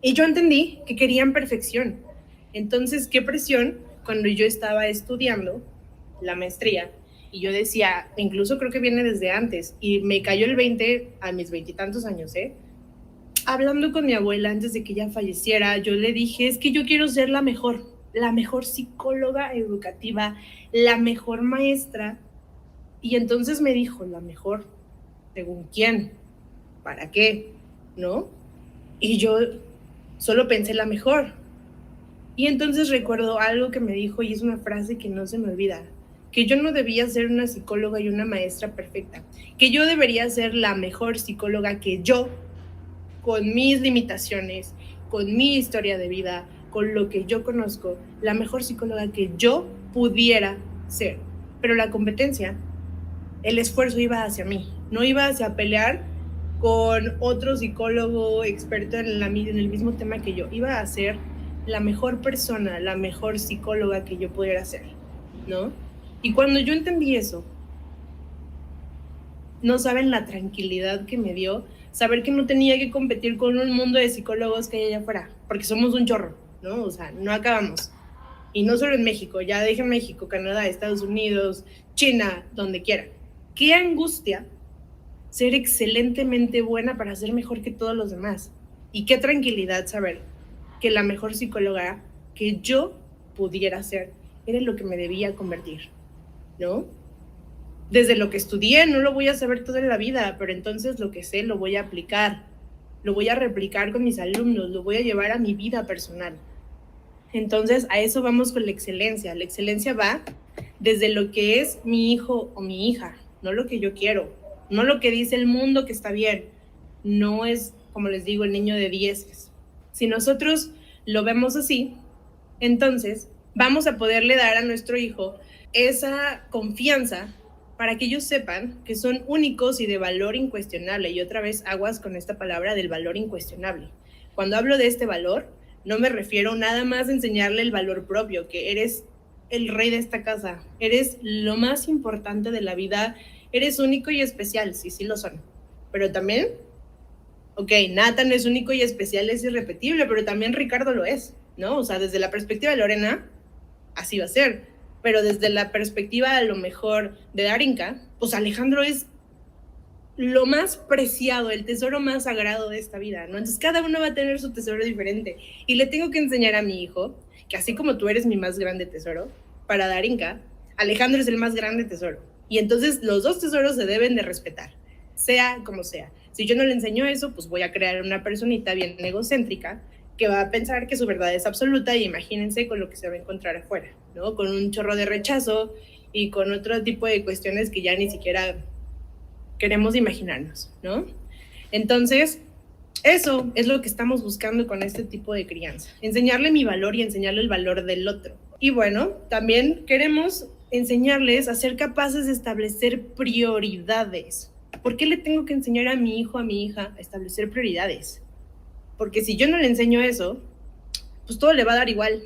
Y yo entendí que querían perfección. Entonces, qué presión cuando yo estaba estudiando la maestría y yo decía, incluso creo que viene desde antes, y me cayó el 20 a mis 20 y tantos años, hablando con mi abuela antes de que ella falleciera, yo le dije, es que yo quiero ser la mejor psicóloga educativa, la mejor maestra. Y entonces me dijo, la mejor, ¿según quién? ¿Para qué? ¿No? Y yo solo pensé la mejor. Y entonces recuerdo algo que me dijo, y es una frase que no se me olvida, que yo no debía ser una psicóloga y una maestra perfecta, que yo debería ser la mejor psicóloga que yo, con mis limitaciones, con mi historia de vida, con lo que yo conozco, la mejor psicóloga que yo pudiera ser. Pero la competencia, el esfuerzo iba hacia mí, no iba hacia pelear con otro psicólogo experto en el mismo tema que yo, iba a ser la mejor persona, la mejor psicóloga que yo pudiera ser, ¿no? Y cuando yo entendí eso, no saben la tranquilidad que me dio saber que no tenía que competir con un mundo de psicólogos que hay allá afuera, porque somos un chorro, ¿no? O sea, no acabamos. Y no solo en México, ya dejen México, Canadá, Estados Unidos, China, donde quieran. Qué angustia ser excelentemente buena para ser mejor que todos los demás. Y qué tranquilidad saber que la mejor psicóloga que yo pudiera ser era lo que me debía convertir, ¿no? Desde lo que estudié no lo voy a saber toda la vida, pero entonces lo que sé lo voy a aplicar, lo voy a replicar con mis alumnos, lo voy a llevar a mi vida personal. Entonces a eso vamos con la excelencia. La excelencia va desde lo que es mi hijo o mi hija, no lo que yo quiero, no lo que dice el mundo que está bien, no es, como les digo, el niño de 10. Si nosotros lo vemos así, entonces vamos a poderle dar a nuestro hijo esa confianza para que ellos sepan que son únicos y de valor incuestionable. Y otra vez aguas con esta palabra del valor incuestionable. Cuando hablo de este valor, no me refiero nada más a enseñarle el valor propio, que eres el rey de esta casa, eres lo más importante de la vida, eres único y especial, sí lo son. Pero también, Nathan es único y especial, es irrepetible, pero también Ricardo lo es, ¿no? O sea, desde la perspectiva de Lorena, así va a ser. Pero desde la perspectiva a lo mejor de Darinka, pues Alejandro es lo más preciado, el tesoro más sagrado de esta vida, ¿no? Entonces cada uno va a tener su tesoro diferente. Y le tengo que enseñar a mi hijo que así como tú eres mi más grande tesoro, para Darinka, Alejandro es el más grande tesoro. Y entonces los dos tesoros se deben de respetar, sea como sea. Si yo no le enseño eso, pues voy a crear una personita bien egocéntrica que va a pensar que su verdad es absoluta, y imagínense con lo que se va a encontrar afuera, ¿no? Con un chorro de rechazo y con otro tipo de cuestiones que ya ni siquiera queremos imaginarnos, ¿no? Entonces, eso es lo que estamos buscando con este tipo de crianza, enseñarle mi valor y enseñarle el valor del otro. Y bueno, también queremos enseñarles a ser capaces de establecer prioridades. ¿Por qué le tengo que enseñar a mi hijo, a mi hija, a establecer prioridades? Porque si yo no le enseño eso, pues todo le va a dar igual.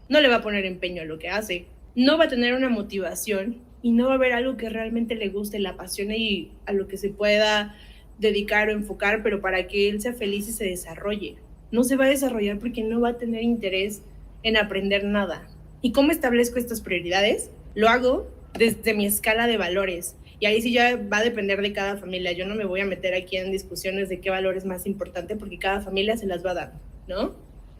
No le va a poner empeño a lo que hace, no va a tener una motivación y no va a haber algo que realmente le guste, le apasione y a lo que se pueda dedicar o enfocar, pero para que él sea feliz y se desarrolle. No se va a desarrollar porque no va a tener interés en aprender nada. ¿Y cómo establezco estas prioridades? Lo hago desde mi escala de valores. Y ahí sí ya va a depender de cada familia. Yo no me voy a meter aquí en discusiones de qué valor es más importante porque cada familia se las va a dar, ¿no?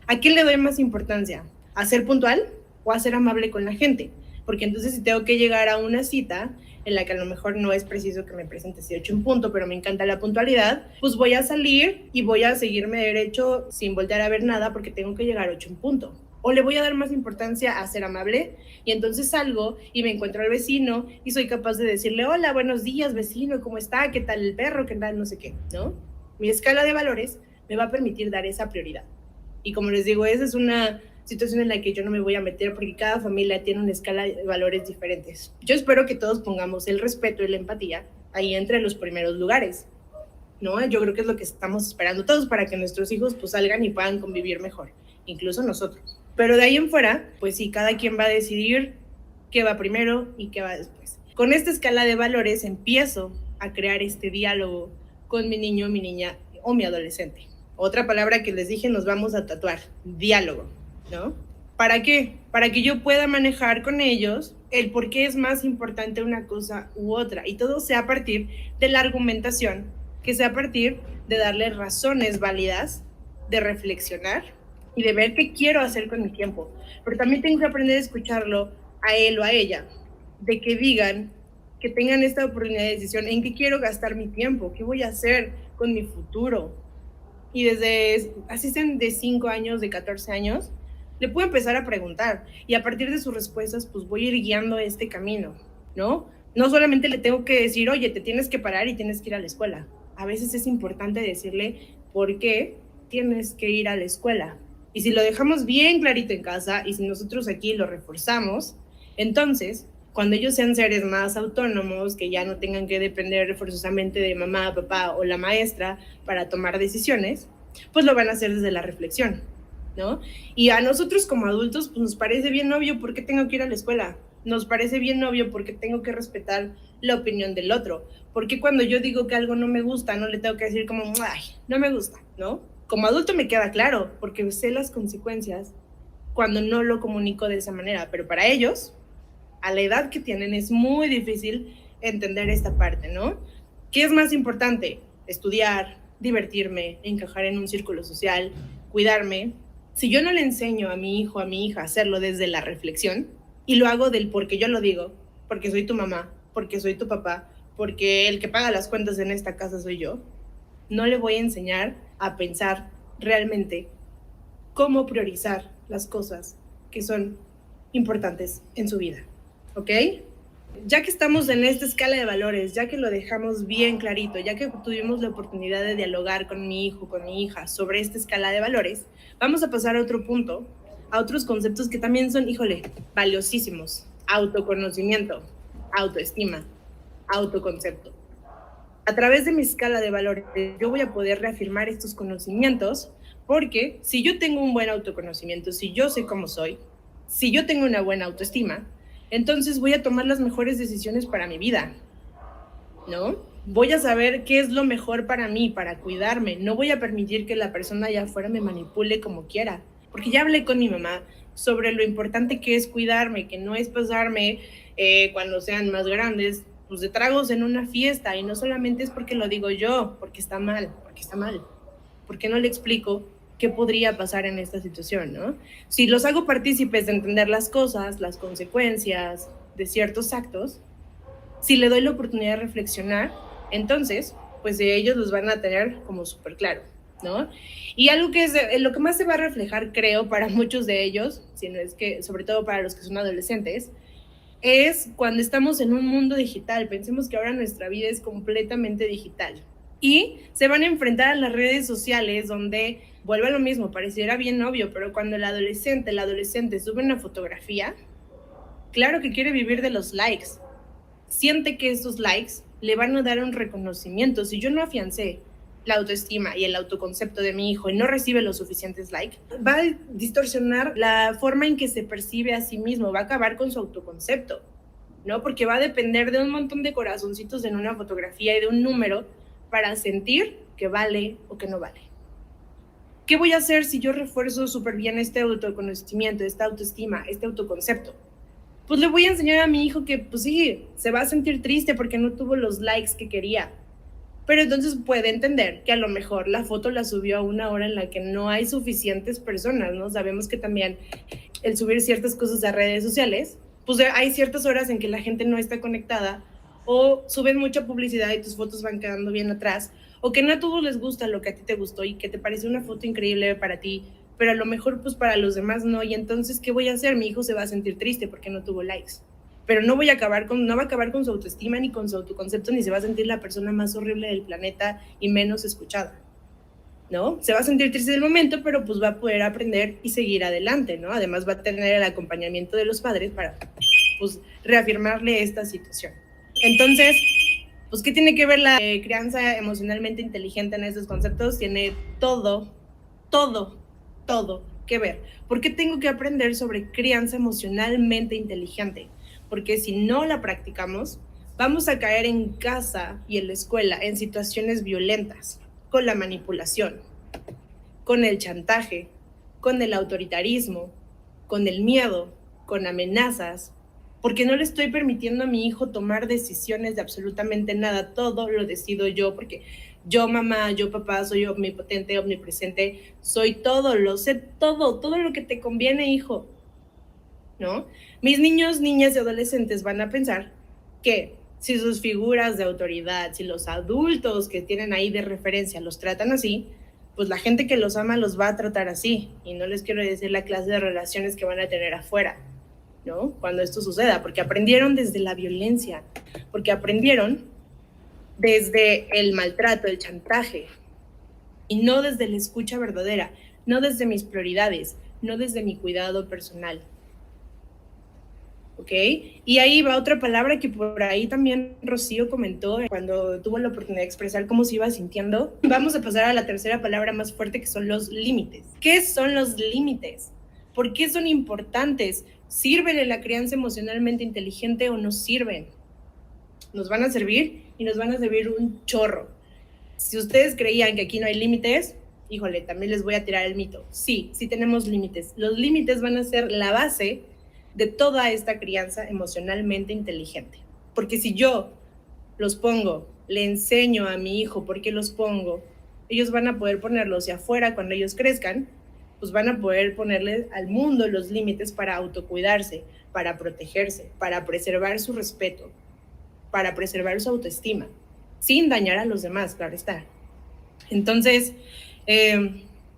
¿A quién le doy más importancia? ¿A ser puntual o a ser amable con la gente? Porque entonces si tengo que llegar a una cita en la que a lo mejor no es preciso que me presente 8 en punto, pero me encanta la puntualidad, pues voy a salir y voy a seguirme derecho sin voltear a ver nada porque tengo que llegar 8 en punto. O le voy a dar más importancia a ser amable y entonces salgo y me encuentro al vecino y soy capaz de decirle, hola, buenos días vecino, ¿cómo está? ¿Qué tal el perro? ¿Qué tal no sé qué? ¿No? Mi escala de valores me va a permitir dar esa prioridad. Y como les digo, esa es una situación en la que yo no me voy a meter porque cada familia tiene una escala de valores diferentes. Yo espero que todos pongamos el respeto y la empatía ahí entre los primeros lugares, ¿no? Yo creo que es lo que estamos esperando todos para que nuestros hijos pues salgan y puedan convivir mejor, incluso nosotros. Pero de ahí en fuera, pues sí, cada quien va a decidir qué va primero y qué va después. Con esta escala de valores empiezo a crear este diálogo con mi niño, mi niña o mi adolescente? Otra palabra que les dije, nos vamos a tatuar, diálogo, ¿no? ¿Para qué? Para que yo pueda manejar con ellos el por qué es más importante una cosa u otra. Y todo sea a partir de la argumentación, que sea a partir de darle razones válidas, de reflexionar y de ver qué quiero hacer con mi tiempo. Pero también tengo que aprender a escucharlo a él o a ella, de que digan, que tengan esta oportunidad de decisión, en qué quiero gastar mi tiempo, qué voy a hacer con mi futuro. Y desde, así sean de 5 años, de 14 años, le puedo empezar a preguntar y a partir de sus respuestas pues voy a ir guiando este camino, ¿no? No solamente le tengo que decir, oye, te tienes que parar y tienes que ir a la escuela. A veces es importante decirle por qué tienes que ir a la escuela. Y si lo dejamos bien clarito en casa y si nosotros aquí lo reforzamos, entonces, cuando ellos sean seres más autónomos, que ya no tengan que depender forzosamente de mamá, papá o la maestra para tomar decisiones, pues lo van a hacer desde la reflexión, ¿no? Y a nosotros como adultos pues nos parece bien obvio por qué tengo que ir a la escuela, nos parece bien obvio por qué tengo que respetar la opinión del otro, porque cuando yo digo que algo no me gusta, no le tengo que decir como, ay, no me gusta, ¿no? Como adulto me queda claro, porque sé las consecuencias cuando no lo comunico de esa manera, pero para ellos, a la edad que tienen, es muy difícil entender esta parte, ¿no? ¿Qué es más importante? Estudiar, divertirme, encajar en un círculo social, cuidarme. Si yo no le enseño a mi hijo, a mi hija a hacerlo desde la reflexión y lo hago del porque yo lo digo, porque soy tu mamá, porque soy tu papá, porque el que paga las cuentas en esta casa soy yo, no le voy a enseñar a pensar realmente cómo priorizar las cosas que son importantes en su vida. ¿Ok? Ya que estamos en esta escala de valores, ya que lo dejamos bien clarito, ya que tuvimos la oportunidad de dialogar con mi hijo, con mi hija sobre esta escala de valores, vamos a pasar a otro punto, a otros conceptos que también son, híjole, valiosísimos. Autoconocimiento, autoestima, autoconcepto. A través de mi escala de valores, yo voy a poder reafirmar estos conocimientos, porque si yo tengo un buen autoconocimiento, si yo sé cómo soy, si yo tengo una buena autoestima, entonces voy a tomar las mejores decisiones para mi vida, ¿no? Voy a saber qué es lo mejor para mí, para cuidarme. No voy a permitir que la persona allá afuera me manipule como quiera, porque ya hablé con mi mamá sobre lo importante que es cuidarme, que no es pasarme cuando sean más grandes, pues de tragos en una fiesta, y no solamente es porque lo digo yo, porque está mal, porque está mal. ¿Por qué no le explico qué podría pasar en esta situación, ¿no? Si los hago partícipes de entender las cosas, las consecuencias de ciertos actos, si le doy la oportunidad de reflexionar, entonces, pues ellos los van a tener como súper claro, ¿no? Y algo que es lo que más se va a reflejar, creo, para muchos de ellos, si no es que, sobre todo para los que son adolescentes, es cuando estamos en un mundo digital. Pensemos que ahora nuestra vida es completamente digital. Y se van a enfrentar a las redes sociales donde vuelve a lo mismo, pareciera bien obvio, pero cuando el adolescente sube una fotografía, claro que quiere vivir de los likes. Siente que estos likes le van a dar un reconocimiento. Si yo no afiancé la autoestima y el autoconcepto de mi hijo y no recibe los suficientes likes, va a distorsionar la forma en que se percibe a sí mismo, va a acabar con su autoconcepto, ¿no? Porque va a depender de un montón de corazoncitos en una fotografía y de un número para sentir que vale o que no vale. ¿Qué voy a hacer si yo refuerzo súper bien este autoconocimiento, esta autoestima, este autoconcepto? Pues le voy a enseñar a mi hijo que, pues sí, se va a sentir triste porque no tuvo los likes que quería. Pero entonces puede entender que a lo mejor la foto la subió a una hora en la que no hay suficientes personas, ¿no? Sabemos que también el subir ciertas cosas a redes sociales, pues hay ciertas horas en que la gente no está conectada, o suben mucha publicidad y tus fotos van quedando bien atrás, o que no a todos les gusta lo que a ti te gustó y que te parece una foto increíble para ti, pero a lo mejor pues para los demás no, y entonces ¿qué voy a hacer? Mi hijo se va a sentir triste porque no tuvo likes, pero no va a acabar con su autoestima ni con su autoconcepto, ni se va a sentir la persona más horrible del planeta y menos escuchada, ¿no? Se va a sentir triste del momento, pero pues va a poder aprender y seguir adelante, ¿no? Además va a tener el acompañamiento de los padres para pues reafirmarle esta situación. Entonces, pues, ¿qué tiene que ver la crianza emocionalmente inteligente en estos conceptos? Tiene todo que ver. ¿Por qué tengo que aprender sobre crianza emocionalmente inteligente? Porque si no la practicamos, vamos a caer en casa y en la escuela en situaciones violentas, con la manipulación, con el chantaje, con el autoritarismo, con el miedo, con amenazas, porque no le estoy permitiendo a mi hijo tomar decisiones de absolutamente nada. Todo lo decido yo, porque yo mamá, yo papá, soy omnipotente, omnipresente, soy todo, lo sé todo lo que te conviene, hijo, ¿no? Mis niños, niñas y adolescentes van a pensar que si sus figuras de autoridad, si los adultos que tienen ahí de referencia los tratan así, pues la gente que los ama los va a tratar así. Y no les quiero decir la clase de relaciones que van a tener afuera, ¿no? Cuando esto suceda, porque aprendieron desde la violencia, porque aprendieron desde el maltrato, el chantaje, y no desde la escucha verdadera, no desde mis prioridades, no desde mi cuidado personal. ¿Ok? Y ahí va otra palabra que por ahí también Rocío comentó cuando tuvo la oportunidad de expresar cómo se iba sintiendo. Vamos a pasar a la tercera palabra más fuerte, que son los límites. ¿Qué son los límites? ¿Por qué son importantes? ¿Sirven en la crianza emocionalmente inteligente o no sirven? Nos van a servir y nos van a servir un chorro. Si ustedes creían que aquí no hay límites, híjole, también les voy a tirar el mito. Sí, sí tenemos límites. Los límites van a ser la base de toda esta crianza emocionalmente inteligente. Porque si yo los pongo, le enseño a mi hijo por qué los pongo, ellos van a poder ponerlos hacia afuera cuando ellos crezcan, pues van a poder ponerle al mundo los límites para autocuidarse, para protegerse, para preservar su respeto, para preservar su autoestima, sin dañar a los demás, claro está. Entonces,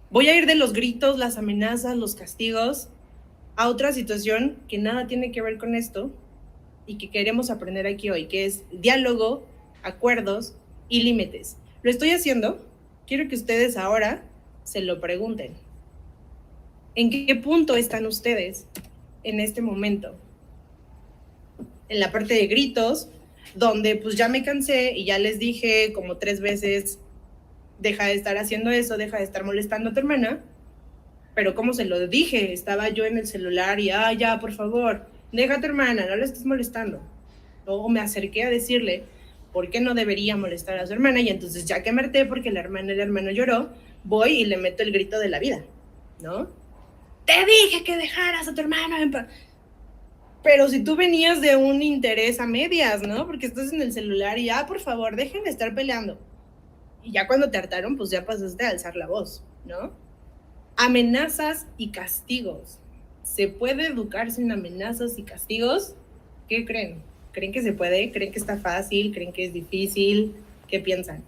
voy a ir de los gritos, las amenazas, los castigos, a otra situación que nada tiene que ver con esto y que queremos aprender aquí hoy, que es diálogo, acuerdos y límites. Lo estoy haciendo, quiero que ustedes ahora se lo pregunten. ¿En qué punto están ustedes en este momento? En la parte de gritos, donde pues ya me cansé y ya les dije como 3 veces, deja de estar haciendo eso, deja de estar molestando a tu hermana. Pero como se lo dije, estaba yo en el celular y, ya, por favor, deja a tu hermana, no la estés molestando. Luego me acerqué a decirle por qué no debería molestar a su hermana, y entonces ya que me harté porque el hermano lloró, voy y le meto el grito de la vida, ¿no? Te dije que dejaras a tu hermana en paz. Pero si tú venías de un interés a medias, ¿no? Porque estás en el celular y, por favor, dejen de estar peleando. Y ya cuando te hartaron, pues ya pasaste a alzar la voz, ¿no? Amenazas y castigos. ¿Se puede educar sin amenazas y castigos? ¿Qué creen? ¿Creen que se puede? ¿Creen que está fácil? ¿Creen que es difícil? ¿Qué piensan?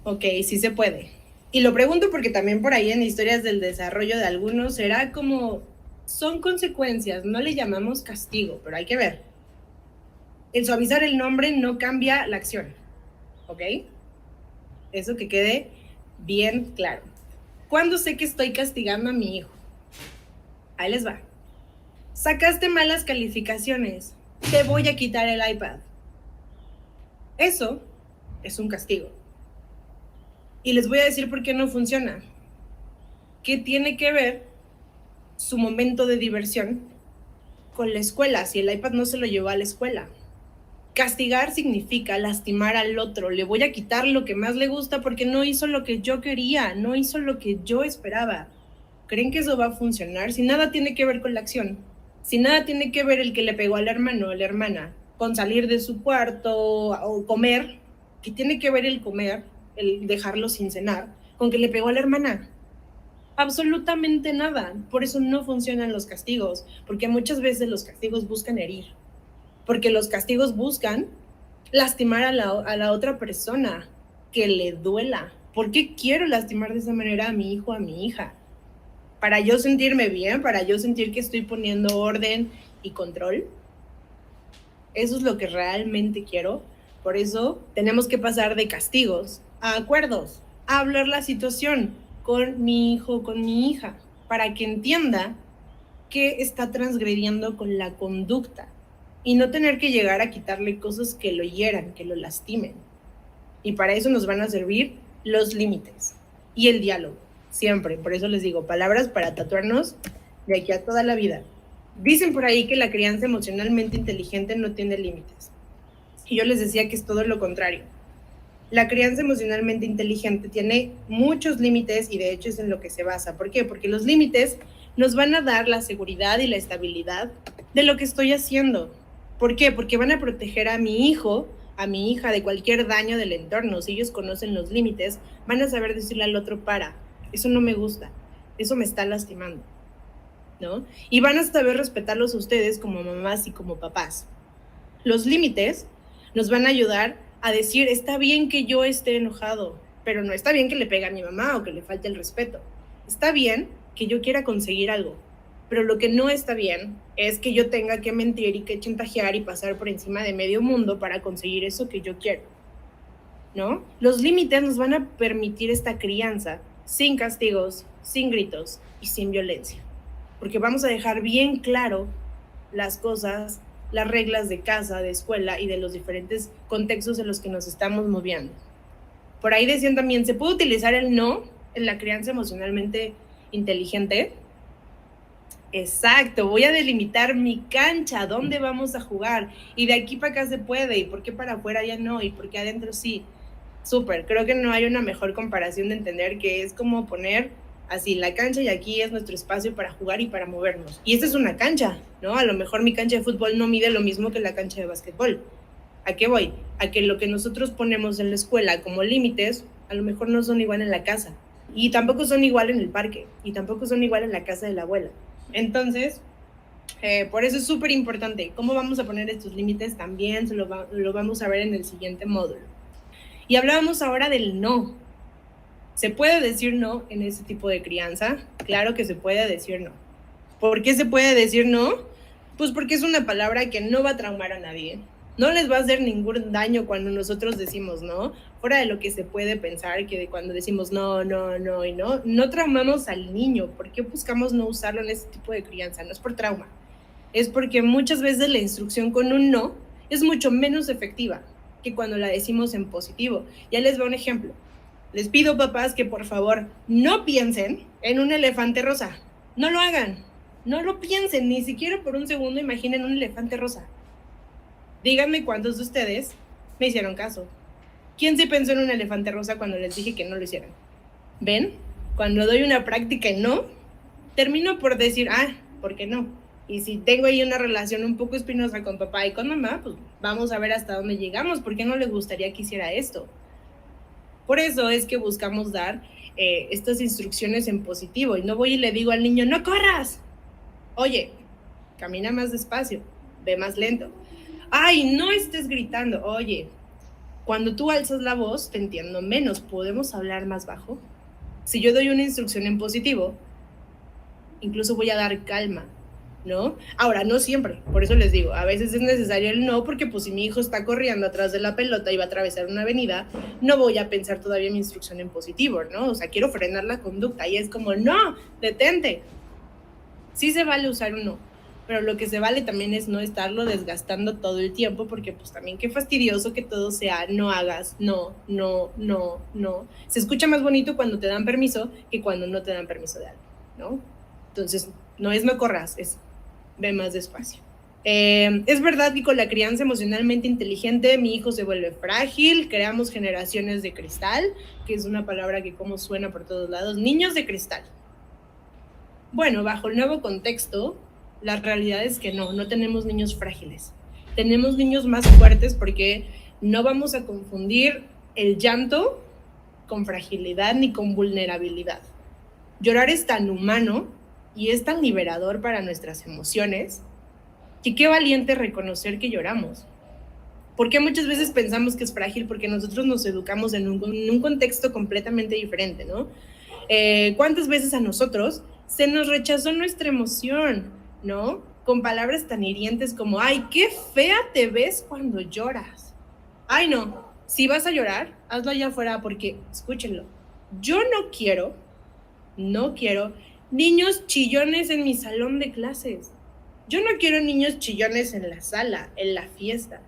Ok, sí se puede. Y lo pregunto porque también por ahí en historias del desarrollo de algunos será como, son consecuencias, no le llamamos castigo, pero hay que ver. El suavizar el nombre no cambia la acción, ¿ok? Eso que quede bien claro. ¿Cuándo sé que estoy castigando a mi hijo? Ahí les va. Sacaste malas calificaciones, te voy a quitar el iPad. Eso es un castigo. Y les voy a decir por qué no funciona. ¿Qué tiene que ver su momento de diversión con la escuela si el iPad no se lo llevó a la escuela? Castigar significa lastimar al otro. Le voy a quitar lo que más le gusta porque no hizo lo que yo quería, no hizo lo que yo esperaba. ¿Creen que eso va a funcionar? Si nada tiene que ver con la acción, si nada tiene que ver el que le pegó al hermano o la hermana con salir de su cuarto o comer, ¿qué tiene que ver el comer, el dejarlo sin cenar, con que le pegó a la hermana? Absolutamente nada. Por eso no funcionan los castigos, porque muchas veces los castigos buscan herir. Porque los castigos buscan lastimar a la otra persona, que le duela. ¿Por qué quiero lastimar de esa manera a mi hijo, a mi hija? ¿Para yo sentirme bien? ¿Para yo sentir que estoy poniendo orden y control? Eso es lo que realmente quiero. Por eso tenemos que pasar de castigos a acuerdos, a hablar la situación con mi hijo, con mi hija, para que entienda que está transgrediendo con la conducta. Y no tener que llegar a quitarle cosas que lo hieran, que lo lastimen. Y para eso nos van a servir los límites y el diálogo, siempre. Por eso les digo, palabras para tatuarnos de aquí a toda la vida. Dicen por ahí que la crianza emocionalmente inteligente no tiene límites. Y yo les decía que es todo lo contrario. La crianza emocionalmente inteligente tiene muchos límites y de hecho es en lo que se basa. ¿Por qué? Porque los límites nos van a dar la seguridad y la estabilidad de lo que estoy haciendo. ¿Por qué? Porque van a proteger a mi hijo, a mi hija de cualquier daño del entorno. Si ellos conocen los límites, van a saber decirle al otro, para, eso no me gusta, eso me está lastimando, ¿no? Y van a saber respetarlos a ustedes como mamás y como papás. Los límites nos van a ayudar a decir, está bien que yo esté enojado, pero no está bien que le pegue a mi mamá o que le falte el respeto. Está bien que yo quiera conseguir algo, pero lo que no está bien es que yo tenga que mentir y que chantajear y pasar por encima de medio mundo para conseguir eso que yo quiero, ¿no? Los límites nos van a permitir esta crianza sin castigos, sin gritos y sin violencia, porque vamos a dejar bien claro las cosas, las reglas de casa, de escuela y de los diferentes contextos en los que nos estamos moviendo. Por ahí decían también, ¿se puede utilizar el no en la crianza emocionalmente inteligente? Exacto, voy a delimitar mi cancha, dónde vamos a jugar, y de aquí para acá se puede, y por qué para afuera ya no, y por qué adentro sí. Súper, creo que no hay una mejor comparación de entender que es como poner así la cancha y aquí es nuestro espacio para jugar y para movernos. Y esta es una cancha, ¿no? A lo mejor mi cancha de fútbol no mide lo mismo que la cancha de básquetbol. ¿A qué voy? A que lo que nosotros ponemos en la escuela como límites, a lo mejor no son igual en la casa. Y tampoco son igual en el parque. Y tampoco son igual en la casa de la abuela. Entonces, por eso es súper importante. ¿Cómo vamos a poner estos límites? También lo vamos a ver en el siguiente módulo. Y hablábamos ahora del no. ¿Se puede decir no en ese tipo de crianza? Claro que se puede decir no. ¿Por qué se puede decir no? Pues porque es una palabra que no va a traumar a nadie. No les va a hacer ningún daño cuando nosotros decimos no, fuera de lo que se puede pensar, que cuando decimos no, no, no y no traumamos al niño. ¿Por qué buscamos no usarlo en ese tipo de crianza? No es por trauma, es porque muchas veces la instrucción con un no es mucho menos efectiva que cuando la decimos en positivo. Ya les doy un ejemplo. Les pido, papás, que por favor no piensen en un elefante rosa. No lo hagan. No lo piensen, ni siquiera por un segundo imaginen un elefante rosa. Díganme cuántos de ustedes me hicieron caso. ¿Quién se pensó en un elefante rosa cuando les dije que no lo hicieran? ¿Ven? Cuando doy una práctica y no, termino por decir, ¿por qué no? Y si tengo ahí una relación un poco espinosa con papá y con mamá, pues vamos a ver hasta dónde llegamos. ¿Por qué no les gustaría que hiciera esto? Por eso es que buscamos dar estas instrucciones en positivo. Y no voy y le digo al niño, ¡no corras! Oye, camina más despacio, ve más lento. ¡Ay, no estés gritando! Oye, cuando tú alzas la voz, te entiendo menos. ¿Podemos hablar más bajo? Si yo doy una instrucción en positivo, incluso voy a dar calma, ¿no? Ahora, no siempre, por eso les digo, a veces es necesario el no, porque pues si mi hijo está corriendo atrás de la pelota y va a atravesar una avenida, no voy a pensar todavía mi instrucción en positivo, ¿no? O sea, quiero frenar la conducta y es como, no, detente. Sí se vale usar un no, pero lo que se vale también es no estarlo desgastando todo el tiempo, porque pues también qué fastidioso que todo sea no hagas, no. Se escucha más bonito cuando te dan permiso que cuando no te dan permiso de algo, ¿no? Entonces, no es no corras, es ve más despacio. Es verdad que con la crianza emocionalmente inteligente mi hijo se vuelve frágil, creamos generaciones de cristal, que es una palabra que como suena por todos lados, niños de cristal. Bueno, bajo el nuevo contexto, la realidad es que no tenemos niños frágiles, tenemos niños más fuertes porque no vamos a confundir el llanto con fragilidad ni con vulnerabilidad. Llorar es tan humano y es tan liberador para nuestras emociones, que qué valiente reconocer que lloramos. Porque muchas veces pensamos que es frágil porque nosotros nos educamos en un contexto completamente diferente, ¿no? ¿Cuántas veces a nosotros se nos rechazó nuestra emoción, ¿no? Con palabras tan hirientes como, ¡ay, qué fea te ves cuando lloras! ¡Ay, no! Si vas a llorar, hazlo allá afuera porque, escúchenlo, yo no quiero niños chillones en mi salón de clases. Yo no quiero niños chillones en la sala, en la fiesta.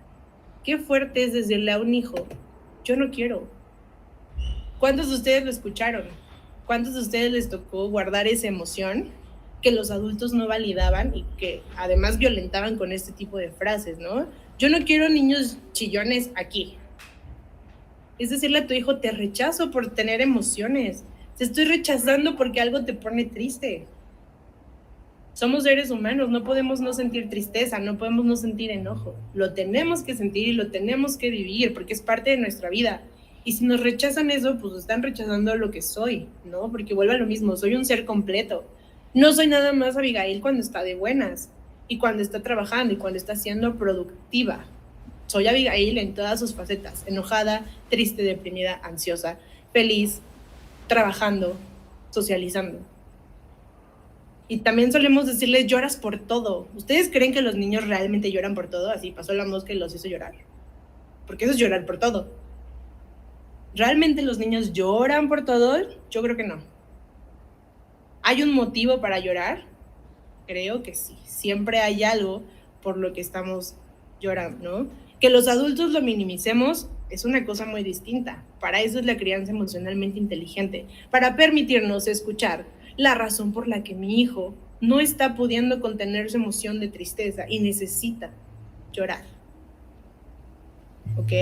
Qué fuerte es decirle a un hijo, yo no quiero. ¿Cuántos de ustedes lo escucharon? ¿Cuántos de ustedes les tocó guardar esa emoción que los adultos no validaban y que además violentaban con este tipo de frases, ¿no? Yo no quiero niños chillones aquí. Es decirle a tu hijo, te rechazo por tener emociones. Te estoy rechazando porque algo te pone triste. Somos seres humanos, no podemos no sentir tristeza, no podemos no sentir enojo. Lo tenemos que sentir y lo tenemos que vivir porque es parte de nuestra vida. Y si nos rechazan eso, pues están rechazando lo que soy, ¿no? Porque vuelve a lo mismo, soy un ser completo. No soy nada más Abigail cuando está de buenas y cuando está trabajando y cuando está siendo productiva. Soy Abigail en todas sus facetas, enojada, triste, deprimida, ansiosa, feliz, trabajando, socializando. Y también solemos decirles, lloras por todo. ¿Ustedes creen que los niños realmente lloran por todo? Así pasó la mosca y los hizo llorar. Porque eso es llorar por todo. ¿Realmente los niños lloran por todo? Yo creo que no. ¿Hay un motivo para llorar? Creo que sí. Siempre hay algo por lo que estamos llorando, ¿no? Que los adultos lo minimicemos es una cosa muy distinta. Para eso es la crianza emocionalmente inteligente, para permitirnos escuchar la razón por la que mi hijo no está pudiendo contener su emoción de tristeza y necesita llorar. ¿Ok?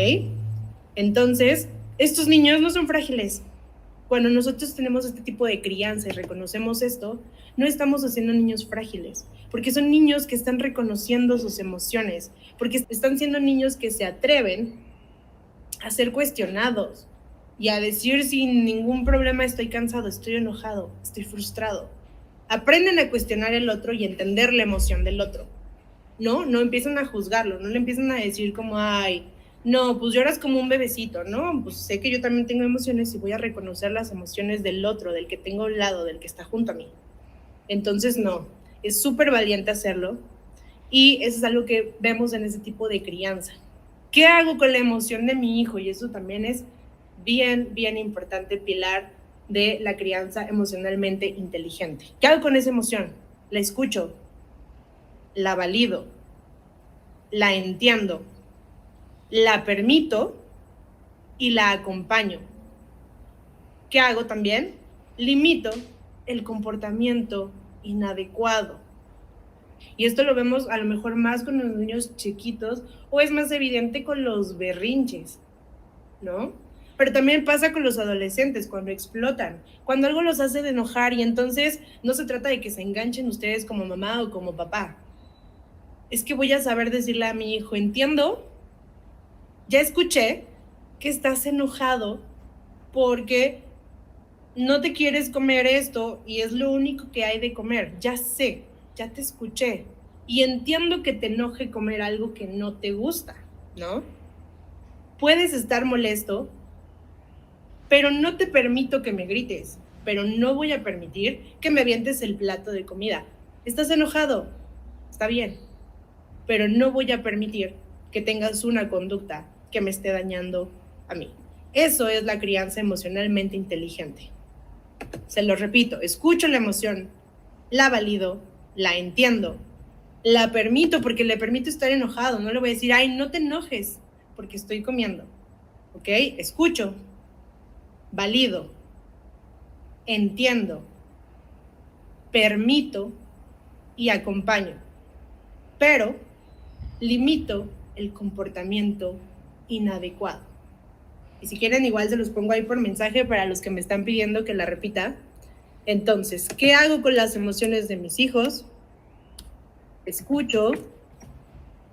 Entonces, estos niños no son frágiles. Cuando nosotros tenemos este tipo de crianza y reconocemos esto, no estamos haciendo niños frágiles, porque son niños que están reconociendo sus emociones, porque están siendo niños que se atreven a ser cuestionados y a decir sin ningún problema, estoy cansado, estoy enojado, estoy frustrado. Aprenden a cuestionar el otro y entender la emoción del otro. No empiezan a juzgarlo, no le empiezan a decir como, ay, no, pues lloras como un bebecito, ¿no? Pues sé que yo también tengo emociones y voy a reconocer las emociones del otro, del que tengo al lado, del que está junto a mí. Entonces, no, es súper valiente hacerlo y eso es algo que vemos en ese tipo de crianza. ¿Qué hago con la emoción de mi hijo? Y eso también es bien importante, pilar de la crianza emocionalmente inteligente. ¿Qué hago con esa emoción? La escucho, la valido, la entiendo, la permito y la acompaño. ¿Qué hago también? Limito el comportamiento inadecuado. Y esto lo vemos a lo mejor más con los niños chiquitos o es más evidente con los berrinches, ¿no? Pero también pasa con los adolescentes cuando explotan, cuando algo los hace de enojar y entonces no se trata de que se enganchen ustedes como mamá o como papá. Es que voy a saber decirle a mi hijo, entiendo, ya escuché que estás enojado porque no te quieres comer esto y es lo único que hay de comer. Ya sé, ya te escuché y entiendo que te enoje comer algo que no te gusta, ¿no? Puedes estar molesto, pero no te permito que me grites, pero no voy a permitir que me avientes el plato de comida. ¿Estás enojado? Está bien, pero no voy a permitir que tengas una conducta que me esté dañando a mí. Eso es la crianza emocionalmente inteligente. Se lo repito, escucho la emoción, la valido, la entiendo, la permito porque le permito estar enojado, no le voy a decir, ay, no te enojes porque estoy comiendo, ¿ok? Escucho, valido, entiendo, permito y acompaño, pero limito el comportamiento inadecuado. Y si quieren, igual se los pongo ahí por mensaje para los que me están pidiendo que la repita. Entonces, ¿qué hago con las emociones de mis hijos? Escucho,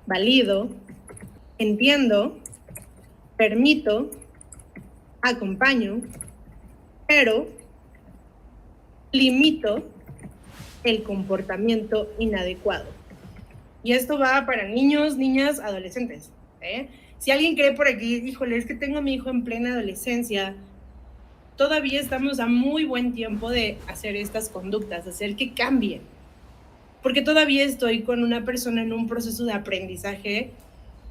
valido, entiendo, permito, acompaño, pero limito el comportamiento inadecuado. Y esto va para niños, niñas, adolescentes, ¿eh? Si alguien cree por aquí, híjole, es que tengo a mi hijo en plena adolescencia, todavía estamos a muy buen tiempo de hacer estas conductas, hacer que cambien. Porque todavía estoy con una persona en un proceso de aprendizaje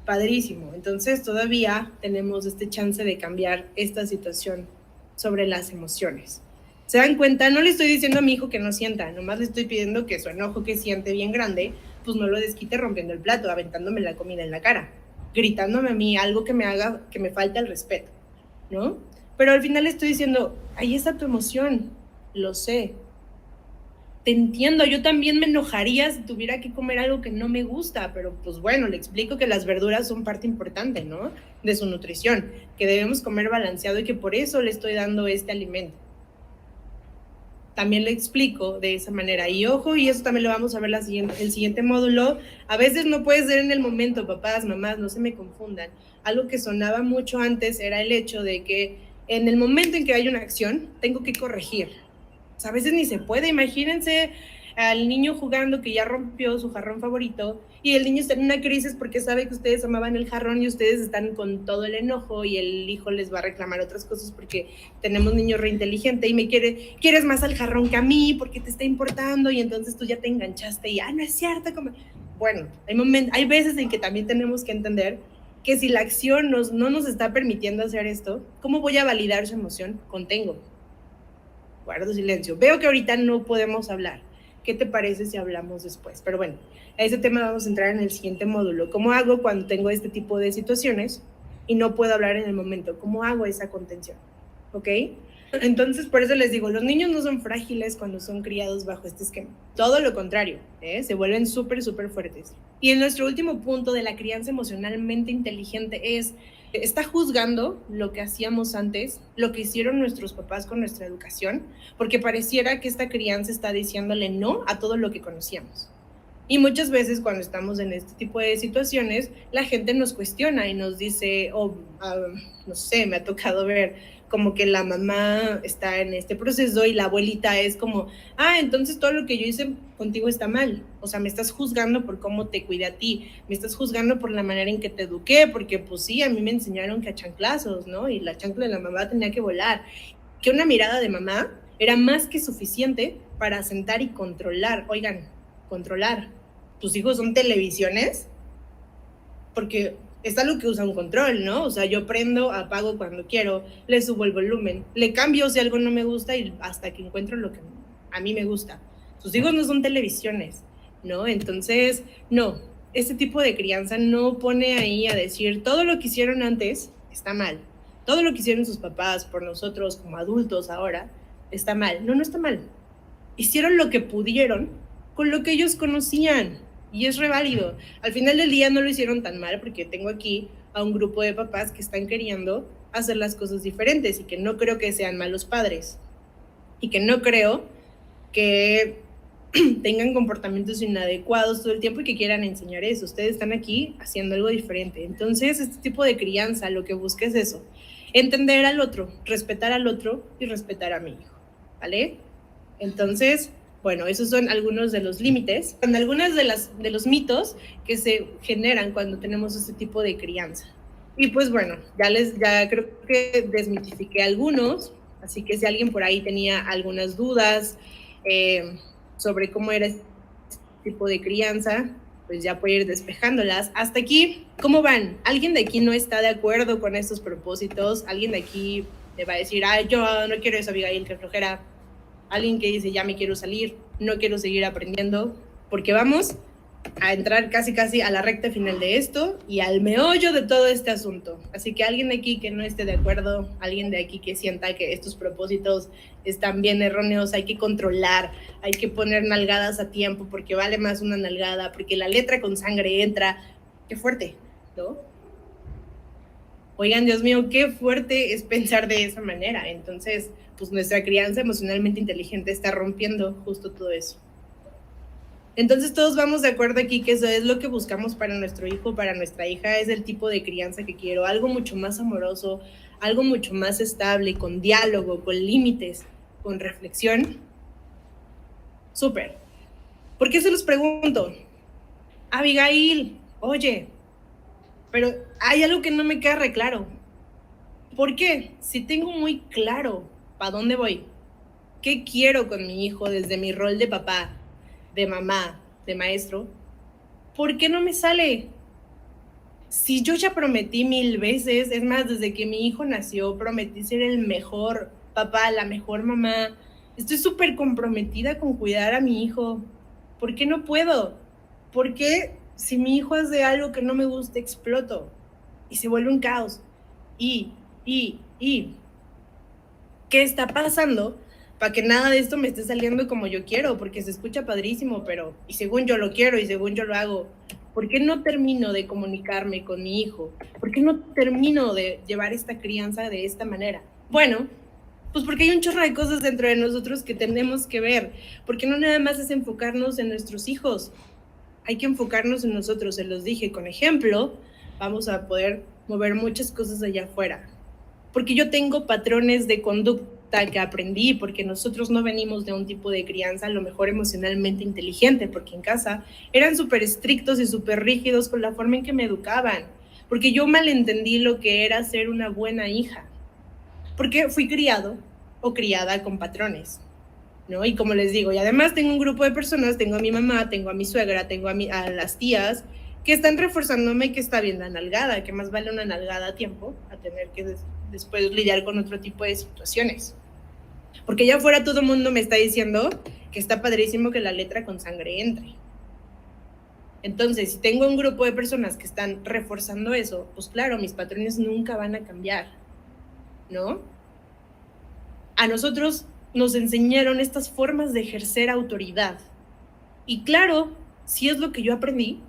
padrísimo. Entonces todavía tenemos este chance de cambiar esta situación sobre las emociones. ¿Se dan cuenta? No le estoy diciendo a mi hijo que no sienta, nomás le estoy pidiendo que su enojo que siente bien grande, pues no lo desquite rompiendo el plato, aventándome la comida en la cara, gritándome a mí algo que me haga, que me falte el respeto, ¿no? Pero al final le estoy diciendo, ahí está tu emoción, lo sé, te entiendo, yo también me enojaría si tuviera que comer algo que no me gusta, pero pues bueno, le explico que las verduras son parte importante, ¿no? De su nutrición, que debemos comer balanceado y que por eso le estoy dando este alimento. También le explico de esa manera. Y ojo, y eso también lo vamos a ver el siguiente módulo. A veces no puede ser en el momento, papás, mamás, no se me confundan. Algo que sonaba mucho antes era el hecho de que en el momento en que hay una acción, tengo que corregir. O sea, a veces ni se puede. Imagínense al niño jugando que ya rompió su jarrón favorito y el niño está en una crisis porque sabe que ustedes amaban el jarrón y ustedes están con todo el enojo y el hijo les va a reclamar otras cosas porque tenemos niño reinteligente y quieres más al jarrón que a mí porque te está importando y entonces tú ya te enganchaste y no es cierto. Bueno, hay veces en que también tenemos que entender que si la acción no nos está permitiendo hacer esto, ¿cómo voy a validar su emoción? Contengo. Guardo silencio. Veo que ahorita no podemos hablar. ¿Qué te parece si hablamos después? Pero bueno, a ese tema vamos a entrar en el siguiente módulo. ¿Cómo hago cuando tengo este tipo de situaciones y no puedo hablar en el momento? ¿Cómo hago esa contención? ¿Ok? Entonces, por eso les digo, los niños no son frágiles cuando son criados bajo este esquema. Todo lo contrario, se vuelven súper, súper fuertes. Y en nuestro último punto de la crianza emocionalmente inteligente está juzgando lo que hacíamos antes, lo que hicieron nuestros papás con nuestra educación, porque pareciera que esta crianza está diciéndole no a todo lo que conocíamos. Y muchas veces cuando estamos en este tipo de situaciones, la gente nos cuestiona y nos dice, no sé, me ha tocado ver como que la mamá está en este proceso y la abuelita es como, entonces todo lo que yo hice contigo está mal. O sea, me estás juzgando por cómo te cuidé a ti, me estás juzgando por la manera en que te eduqué, porque pues sí, a mí me enseñaron que a chanclazos, ¿no? Y la chancla de la mamá tenía que volar. Que una mirada de mamá era más que suficiente para sentar y controlar. Oigan, controlar. ¿Tus hijos son televisiones? Porque es algo que usa un control, ¿no? O sea, yo prendo, apago cuando quiero, le subo el volumen, le cambio si algo no me gusta y hasta que encuentro lo que a mí me gusta. Sus hijos no son televisiones, ¿no? Entonces, no, este tipo de crianza no pone ahí a decir todo lo que hicieron antes está mal, todo lo que hicieron sus papás por nosotros como adultos ahora está mal. No está mal. Hicieron lo que pudieron con lo que ellos conocían. Y es reválido. Al final del día no lo hicieron tan mal porque tengo aquí a un grupo de papás que están queriendo hacer las cosas diferentes y que no creo que sean malos padres y que no creo que tengan comportamientos inadecuados todo el tiempo y que quieran enseñar eso. Ustedes están aquí haciendo algo diferente. Entonces, este tipo de crianza lo que busca es eso, entender al otro, respetar al otro y respetar a mi hijo, ¿vale? Entonces, bueno, esos son algunos de los límites, algunos de los mitos que se generan cuando tenemos este tipo de crianza. Y pues bueno, ya creo que desmitifiqué algunos, así que si alguien por ahí tenía algunas dudas sobre cómo era este tipo de crianza, pues ya puede ir despejándolas. Hasta aquí, ¿cómo van? ¿Alguien de aquí no está de acuerdo con estos propósitos? ¿Alguien de aquí le va a decir, yo no quiero eso, Abigail, qué flojera? Alguien que dice, ya me quiero salir, no quiero seguir aprendiendo, porque vamos a entrar casi a la recta final de esto y al meollo de todo este asunto. Así que alguien de aquí que no esté de acuerdo, alguien de aquí que sienta que estos propósitos están bien erróneos, hay que controlar, hay que poner nalgadas a tiempo, porque vale más una nalgada, porque la letra con sangre entra. Qué fuerte, ¿no? Oigan, Dios mío, qué fuerte es pensar de esa manera. Entonces, pues nuestra crianza emocionalmente inteligente está rompiendo justo todo eso. Entonces todos vamos de acuerdo aquí que eso es lo que buscamos para nuestro hijo, para nuestra hija, es el tipo de crianza que quiero, algo mucho más amoroso, algo mucho más estable, con diálogo, con límites, con reflexión. Súper. ¿Por qué se los pregunto? Abigail, oye, pero hay algo que no me queda re claro. ¿Por qué? Si tengo muy claro para dónde voy, qué quiero con mi hijo desde mi rol de papá, de mamá, de maestro, ¿por qué no me sale? Si yo ya prometí 1000 veces, es más, desde que mi hijo nació, prometí ser el mejor papá, la mejor mamá, estoy súper comprometida con cuidar a mi hijo. ¿Por qué no puedo? ¿Por qué si mi hijo hace algo que no me gusta, exploto? Y se vuelve un caos. ¿Qué está pasando para que nada de esto me esté saliendo como yo quiero, porque se escucha padrísimo, pero y según yo lo quiero y según yo lo hago, ¿por qué no termino de comunicarme con mi hijo? ¿Por qué no termino de llevar esta crianza de esta manera? Bueno, pues porque hay un chorro de cosas dentro de nosotros que tenemos que ver, porque no nada más es enfocarnos en nuestros hijos, hay que enfocarnos en nosotros, se los dije, con ejemplo, vamos a poder mover muchas cosas allá afuera, porque yo tengo patrones de conducta que aprendí, porque nosotros no venimos de un tipo de crianza a lo mejor emocionalmente inteligente, porque en casa eran súper estrictos y súper rígidos con la forma en que me educaban, porque yo malentendí lo que era ser una buena hija, porque fui criado o criada con patrones, ¿no? Y como les digo, y además tengo un grupo de personas, tengo a mi mamá, tengo a mi suegra, tengo a las tías, que están reforzándome que está bien la nalgada, que más vale una nalgada a tiempo a tener que después lidiar con otro tipo de situaciones. Porque allá afuera todo el mundo me está diciendo que está padrísimo que la letra con sangre entre. Entonces, si tengo un grupo de personas que están reforzando eso, pues claro, mis patrones nunca van a cambiar, ¿no? A nosotros nos enseñaron estas formas de ejercer autoridad. Y claro, si es lo que yo aprendí,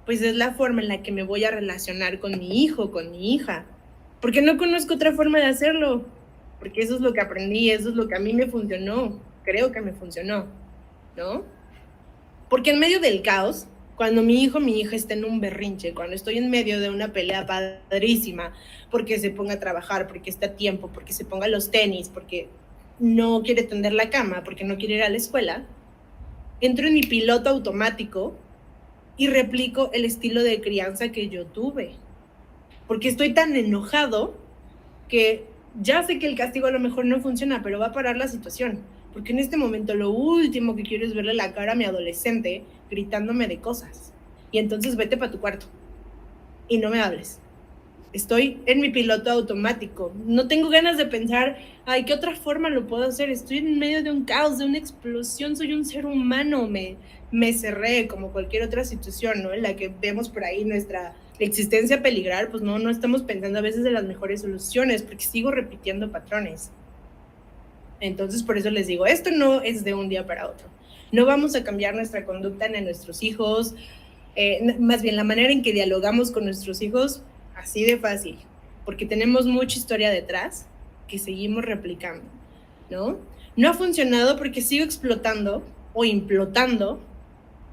pues es la forma en la que me voy a relacionar con mi hijo, con mi hija. Porque no conozco otra forma de hacerlo. Porque eso es lo que aprendí, eso es lo que a mí me funcionó. Creo que me funcionó, ¿no? Porque en medio del caos, cuando mi hijo, mi hija está en un berrinche, cuando estoy en medio de una pelea padrísima, porque se ponga a trabajar, porque está a tiempo, porque se ponga los tenis, porque no quiere tender la cama, porque no quiere ir a la escuela, entro en mi piloto automático y replico el estilo de crianza que yo tuve. Porque estoy tan enojado que ya sé que el castigo a lo mejor no funciona, pero va a parar la situación. Porque en este momento lo último que quiero es verle la cara a mi adolescente gritándome de cosas. Y entonces vete para tu cuarto y no me hables. Estoy en mi piloto automático. No tengo ganas de pensar, ay, ¿qué otra forma lo puedo hacer? Estoy en medio de un caos, de una explosión, soy un ser humano. Me cerré como cualquier otra situación, ¿no? En la que vemos por ahí nuestra existencia peligrar, pues no estamos pensando a veces de las mejores soluciones, porque sigo repitiendo patrones. Entonces, por eso les digo, esto no es de un día para otro. No vamos a cambiar nuestra conducta en nuestros hijos, más bien la manera en que dialogamos con nuestros hijos, así de fácil, porque tenemos mucha historia detrás que seguimos replicando, ¿no? No ha funcionado porque sigo explotando o implotando,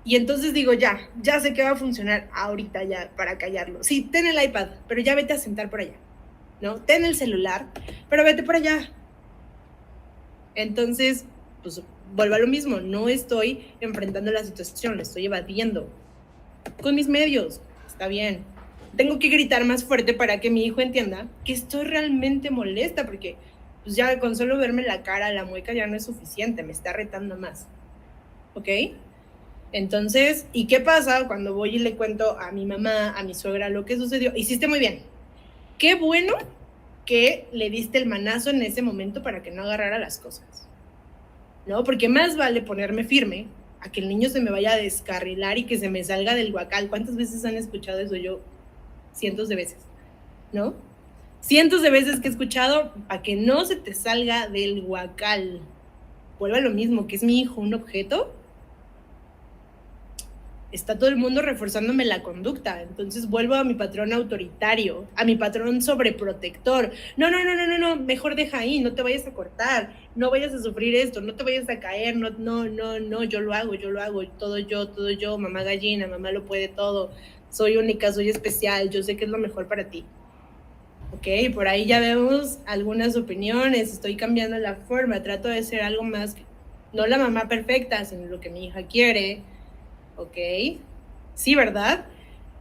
y entonces digo, ya sé que va a funcionar ahorita ya para callarlo. Sí, ten el iPad, pero ya vete a sentar por allá, ¿no? Ten el celular, pero vete por allá. Entonces, pues vuelvo a lo mismo, no estoy enfrentando la situación, la estoy evadiendo con mis medios, está bien. Tengo que gritar más fuerte para que mi hijo entienda que estoy realmente molesta, porque pues ya con solo verme la cara, la mueca ya no es suficiente, me está retando más, ¿ok? Entonces, ¿y qué pasa cuando voy y le cuento a mi mamá, a mi suegra lo que sucedió? Hiciste muy bien, qué bueno que le diste el manazo en ese momento para que no agarrara las cosas, ¿no? Porque más vale ponerme firme a que el niño se me vaya a descarrilar y que se me salga del guacal. ¿Cuántas veces han escuchado eso? Yo, cientos de veces, ¿no? Cientos de veces que he escuchado, para que no se te salga del guacal. Vuelvo a lo mismo, que es mi hijo un objeto. Está todo el mundo reforzándome la conducta, entonces vuelvo a mi patrón autoritario, a mi patrón sobreprotector. No, mejor deja ahí, no te vayas a cortar, no vayas a sufrir esto, no te vayas a caer, no, yo lo hago, todo yo, mamá gallina, mamá lo puede todo, soy única, soy especial, yo sé que es lo mejor para ti. Ok, por ahí ya vemos algunas opiniones, estoy cambiando la forma, trato de ser algo más, no la mamá perfecta, sino lo que mi hija quiere. ¿Ok? Sí, ¿verdad?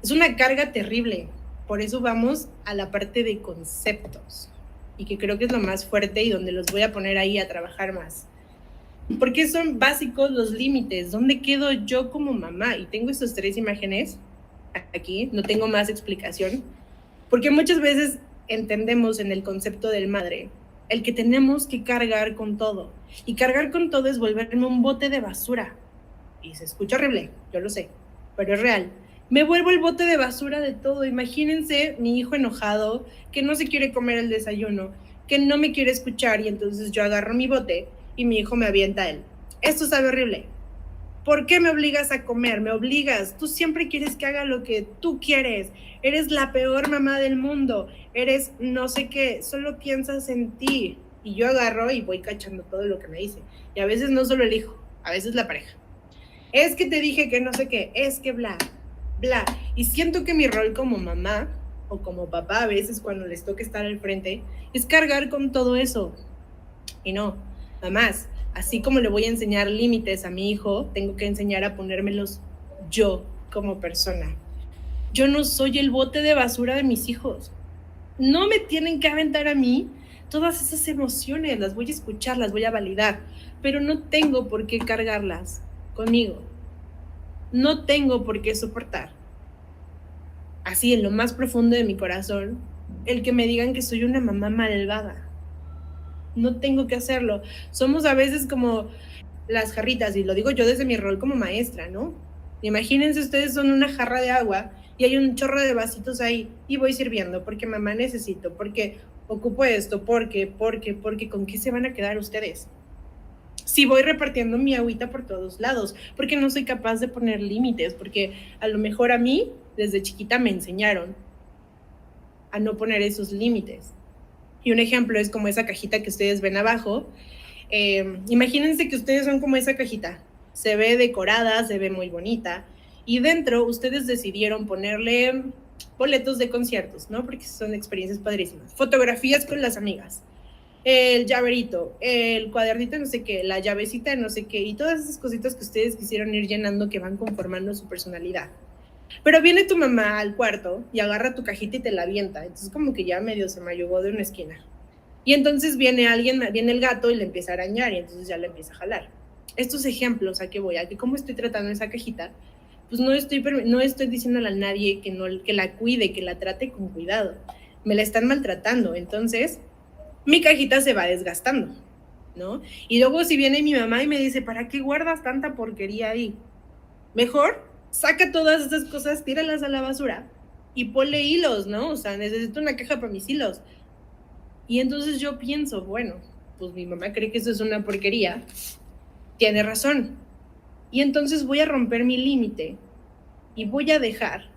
Es una carga terrible. Por eso vamos a la parte de conceptos. Y que creo que es lo más fuerte y donde los voy a poner ahí a trabajar más. Porque son básicos los límites. ¿Dónde quedo yo como mamá? Y tengo estas 3 imágenes aquí. No tengo más explicación. Porque muchas veces entendemos en el concepto del madre el que tenemos que cargar con todo. Y cargar con todo es volverme un bote de basura. Y se escucha horrible, yo lo sé, pero es real. Me vuelvo el bote de basura de todo. Imagínense mi hijo enojado, que no se quiere comer el desayuno, que no me quiere escuchar, y entonces yo agarro mi bote y mi hijo me avienta él. Esto sabe horrible. ¿Por qué me obligas a comer? Me obligas. Tú siempre quieres que haga lo que tú quieres. Eres la peor mamá del mundo. Eres no sé qué. Solo piensas en ti. Y yo agarro y voy cachando todo lo que me dice. Y a veces no solo el hijo, a veces la pareja. Es que te dije que no sé qué. Es que bla, bla. Y siento que mi rol como mamá o como papá a veces cuando les toca estar al frente es cargar con todo eso. Y no, mamás. Así como le voy a enseñar límites a mi hijo, tengo que enseñar a ponérmelos yo como persona. Yo no soy el bote de basura de mis hijos. No me tienen que aventar a mí todas esas emociones, las voy a escuchar, las voy a validar, pero no tengo por qué cargarlas conmigo. No tengo por qué soportar, así en lo más profundo de mi corazón, el que me digan que soy una mamá malvada. No tengo que hacerlo. Somos a veces como las jarritas, y lo digo yo desde mi rol como maestra, ¿no? Imagínense ustedes son una jarra de agua y hay un chorro de vasitos ahí y voy sirviendo porque mamá necesito, porque ocupo esto, porque, ¿con qué se van a quedar ustedes? Si voy repartiendo mi agüita por todos lados, porque no soy capaz de poner límites, porque a lo mejor a mí desde chiquita me enseñaron a no poner esos límites. Y un ejemplo es como esa cajita que ustedes ven abajo. Imagínense que ustedes son como esa cajita. Se ve decorada, se ve muy bonita. Y dentro ustedes decidieron ponerle boletos de conciertos, ¿no? Porque son experiencias padrísimas. Fotografías con las amigas. El llaverito, el cuadernito no sé qué, la llavecita no sé qué. Y todas esas cositas que ustedes quisieron ir llenando que van conformando su personalidad. Pero viene tu mamá al cuarto y agarra tu cajita y te la avienta. Entonces como que ya medio se mayugó de una esquina. Y entonces viene el gato y le empieza a arañar y entonces ya le empieza a jalar. Estos ejemplos, ¿a qué voy? A que cómo estoy tratando esa cajita, pues no estoy diciéndole a nadie que la cuide, que la trate con cuidado. Me la están maltratando. Entonces mi cajita se va desgastando, ¿no? Y luego si viene mi mamá y me dice, ¿para qué guardas tanta porquería ahí? Mejor saca todas esas cosas, tíralas a la basura y ponle hilos, ¿no? O sea, necesito una caja para mis hilos. Y entonces yo pienso, bueno, pues mi mamá cree que eso es una porquería, tiene razón. Y entonces voy a romper mi límite y voy a dejar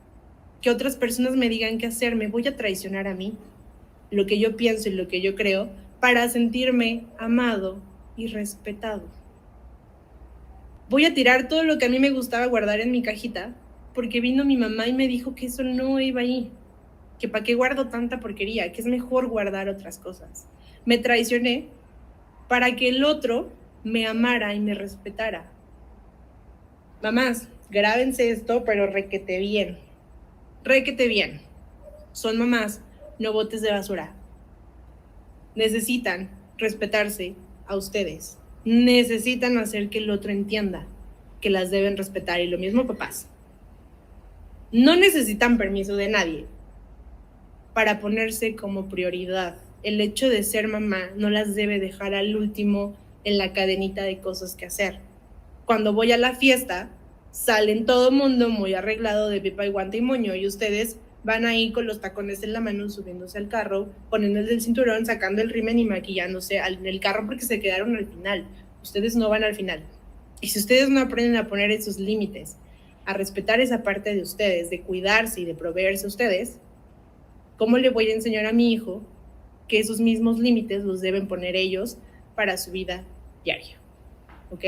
que otras personas me digan qué hacer, me voy a traicionar a mí, lo que yo pienso y lo que yo creo, para sentirme amado y respetado. Voy a tirar todo lo que a mí me gustaba guardar en mi cajita porque vino mi mamá y me dijo que eso no iba ahí, que para qué guardo tanta porquería, que es mejor guardar otras cosas. Me traicioné para que el otro me amara y me respetara. Mamás, grábense esto, pero requete bien. Requete bien. Son mamás, no botes de basura. Necesitan respetarse a ustedes. Necesitan hacer que el otro entienda que las deben respetar. Y lo mismo papás. No necesitan permiso de nadie para ponerse como prioridad. El hecho de ser mamá no las debe dejar al último en la cadenita de cosas que hacer. Cuando voy a la fiesta, salen todo mundo muy arreglado de pipa y guante y moño y ustedes van ahí con los tacones en la mano, subiéndose al carro, poniéndose el cinturón, sacando el rímel y maquillándose en el carro porque se quedaron al final. Ustedes no van al final. Y si ustedes no aprenden a poner esos límites, a respetar esa parte de ustedes, de cuidarse y de proveerse a ustedes, ¿cómo le voy a enseñar a mi hijo que esos mismos límites los deben poner ellos para su vida diaria? ¿Ok?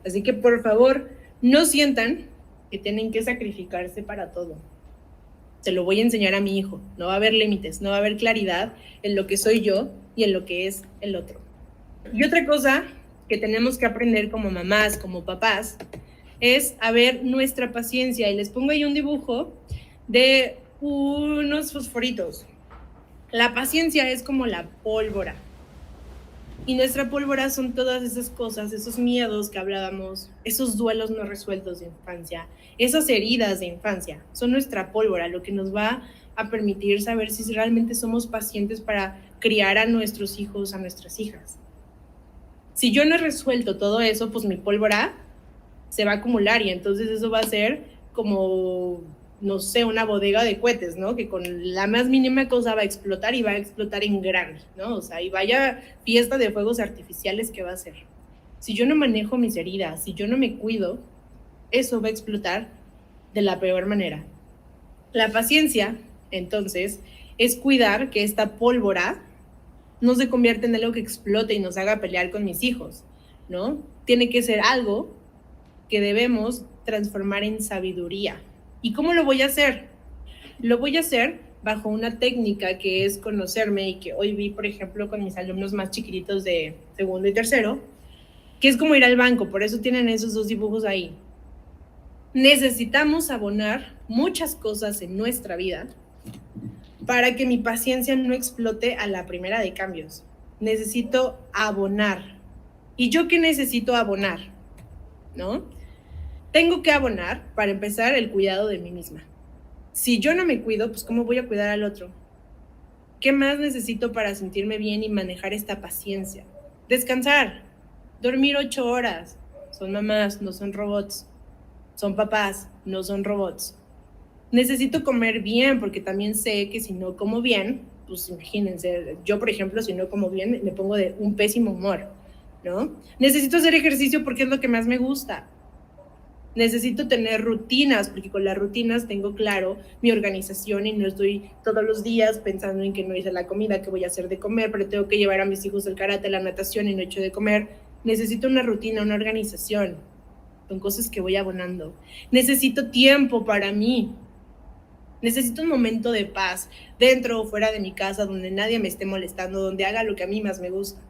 Así que por favor, no sientan que tienen que sacrificarse para todo. Se lo voy a enseñar a mi hijo. No va a haber límites, no va a haber claridad en lo que soy yo y en lo que es el otro. Y otra cosa que tenemos que aprender como mamás, como papás, es a ver nuestra paciencia. Y les pongo ahí un dibujo de unos fosforitos. La paciencia es como la pólvora. Y nuestra pólvora son todas esas cosas, esos miedos que hablábamos, esos duelos no resueltos de infancia, esas heridas de infancia. Son nuestra pólvora, lo que nos va a permitir saber si realmente somos pacientes para criar a nuestros hijos, a nuestras hijas. Si yo no he resuelto todo eso, pues mi pólvora se va a acumular y entonces eso va a ser como, no sé, una bodega de cohetes, ¿no? Que con la más mínima cosa va a explotar y va a explotar en grande, ¿no? O sea, y vaya fiesta de fuegos artificiales que va a ser. Si yo no manejo mis heridas, si yo no me cuido, eso va a explotar de la peor manera. La paciencia, entonces, es cuidar que esta pólvora no se convierta en algo que explote y nos haga pelear con mis hijos, ¿no? Tiene que ser algo que debemos transformar en sabiduría. ¿Y cómo lo voy a hacer? Lo voy a hacer bajo una técnica que es conocerme y que hoy vi, por ejemplo, con mis alumnos más chiquititos de segundo y tercero, que es como ir al banco, por eso tienen esos 2 dibujos ahí. Necesitamos abonar muchas cosas en nuestra vida para que mi paciencia no explote a la primera de cambios. Necesito abonar. ¿Y yo qué necesito abonar? ¿No? Tengo que abonar, para empezar, el cuidado de mí misma. Si yo no me cuido, pues ¿cómo voy a cuidar al otro? ¿Qué más necesito para sentirme bien y manejar esta paciencia? Descansar, dormir 8 horas. Son mamás, no son robots. Son papás, no son robots. Necesito comer bien, porque también sé que si no como bien, pues imagínense, yo por ejemplo, si no como bien, me pongo de un pésimo humor, ¿no? Necesito hacer ejercicio porque es lo que más me gusta. Necesito tener rutinas, porque con las rutinas tengo claro mi organización y no estoy todos los días pensando en que no hice la comida, que voy a hacer de comer, pero tengo que llevar a mis hijos al karate, a la natación y no he hecho de comer. Necesito una rutina, una organización. Son cosas que voy abonando. Necesito tiempo para mí. Necesito un momento de paz, dentro o fuera de mi casa, donde nadie me esté molestando, donde haga lo que a mí más me gusta.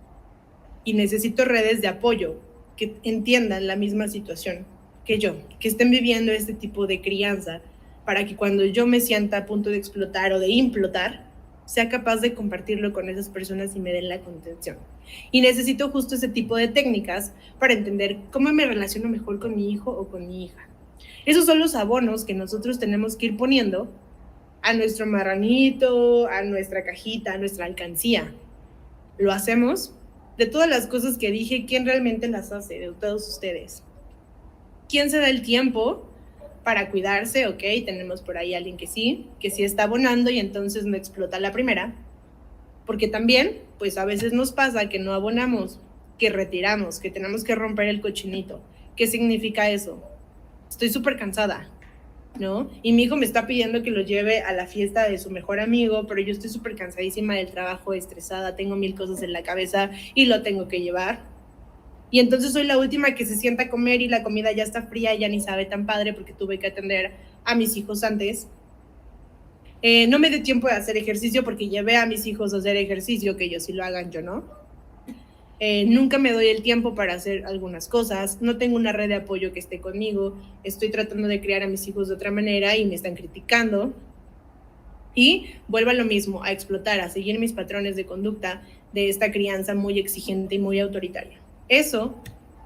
Y necesito redes de apoyo que entiendan la misma situación que yo, que estén viviendo este tipo de crianza, para que cuando yo me sienta a punto de explotar o de implotar, sea capaz de compartirlo con esas personas y me den la contención. Y necesito justo ese tipo de técnicas para entender cómo me relaciono mejor con mi hijo o con mi hija. Esos son los abonos que nosotros tenemos que ir poniendo a nuestro marranito, a nuestra cajita, a nuestra alcancía. Lo hacemos. De todas las cosas que dije, ¿quién realmente las hace? De todos ustedes. ¿Quién se da el tiempo para cuidarse? Ok, tenemos por ahí a alguien que sí está abonando y entonces no explota la primera. Porque también, pues a veces nos pasa que no abonamos, que retiramos, que tenemos que romper el cochinito. ¿Qué significa eso? Estoy súper cansada, ¿no? Y mi hijo me está pidiendo que lo lleve a la fiesta de su mejor amigo, pero yo estoy súper cansadísima del trabajo, estresada, tengo 1000 cosas en la cabeza y lo tengo que llevar. Y entonces soy la última que se sienta a comer y la comida ya está fría y ya ni sabe tan padre porque tuve que atender a mis hijos antes. No me dio tiempo de hacer ejercicio porque llevé a mis hijos a hacer ejercicio, que ellos sí lo hagan, yo no. Nunca me doy el tiempo para hacer algunas cosas, no tengo una red de apoyo que esté conmigo, estoy tratando de criar a mis hijos de otra manera y me están criticando. Y vuelvo a lo mismo, a explotar, a seguir mis patrones de conducta de esta crianza muy exigente y muy autoritaria. Eso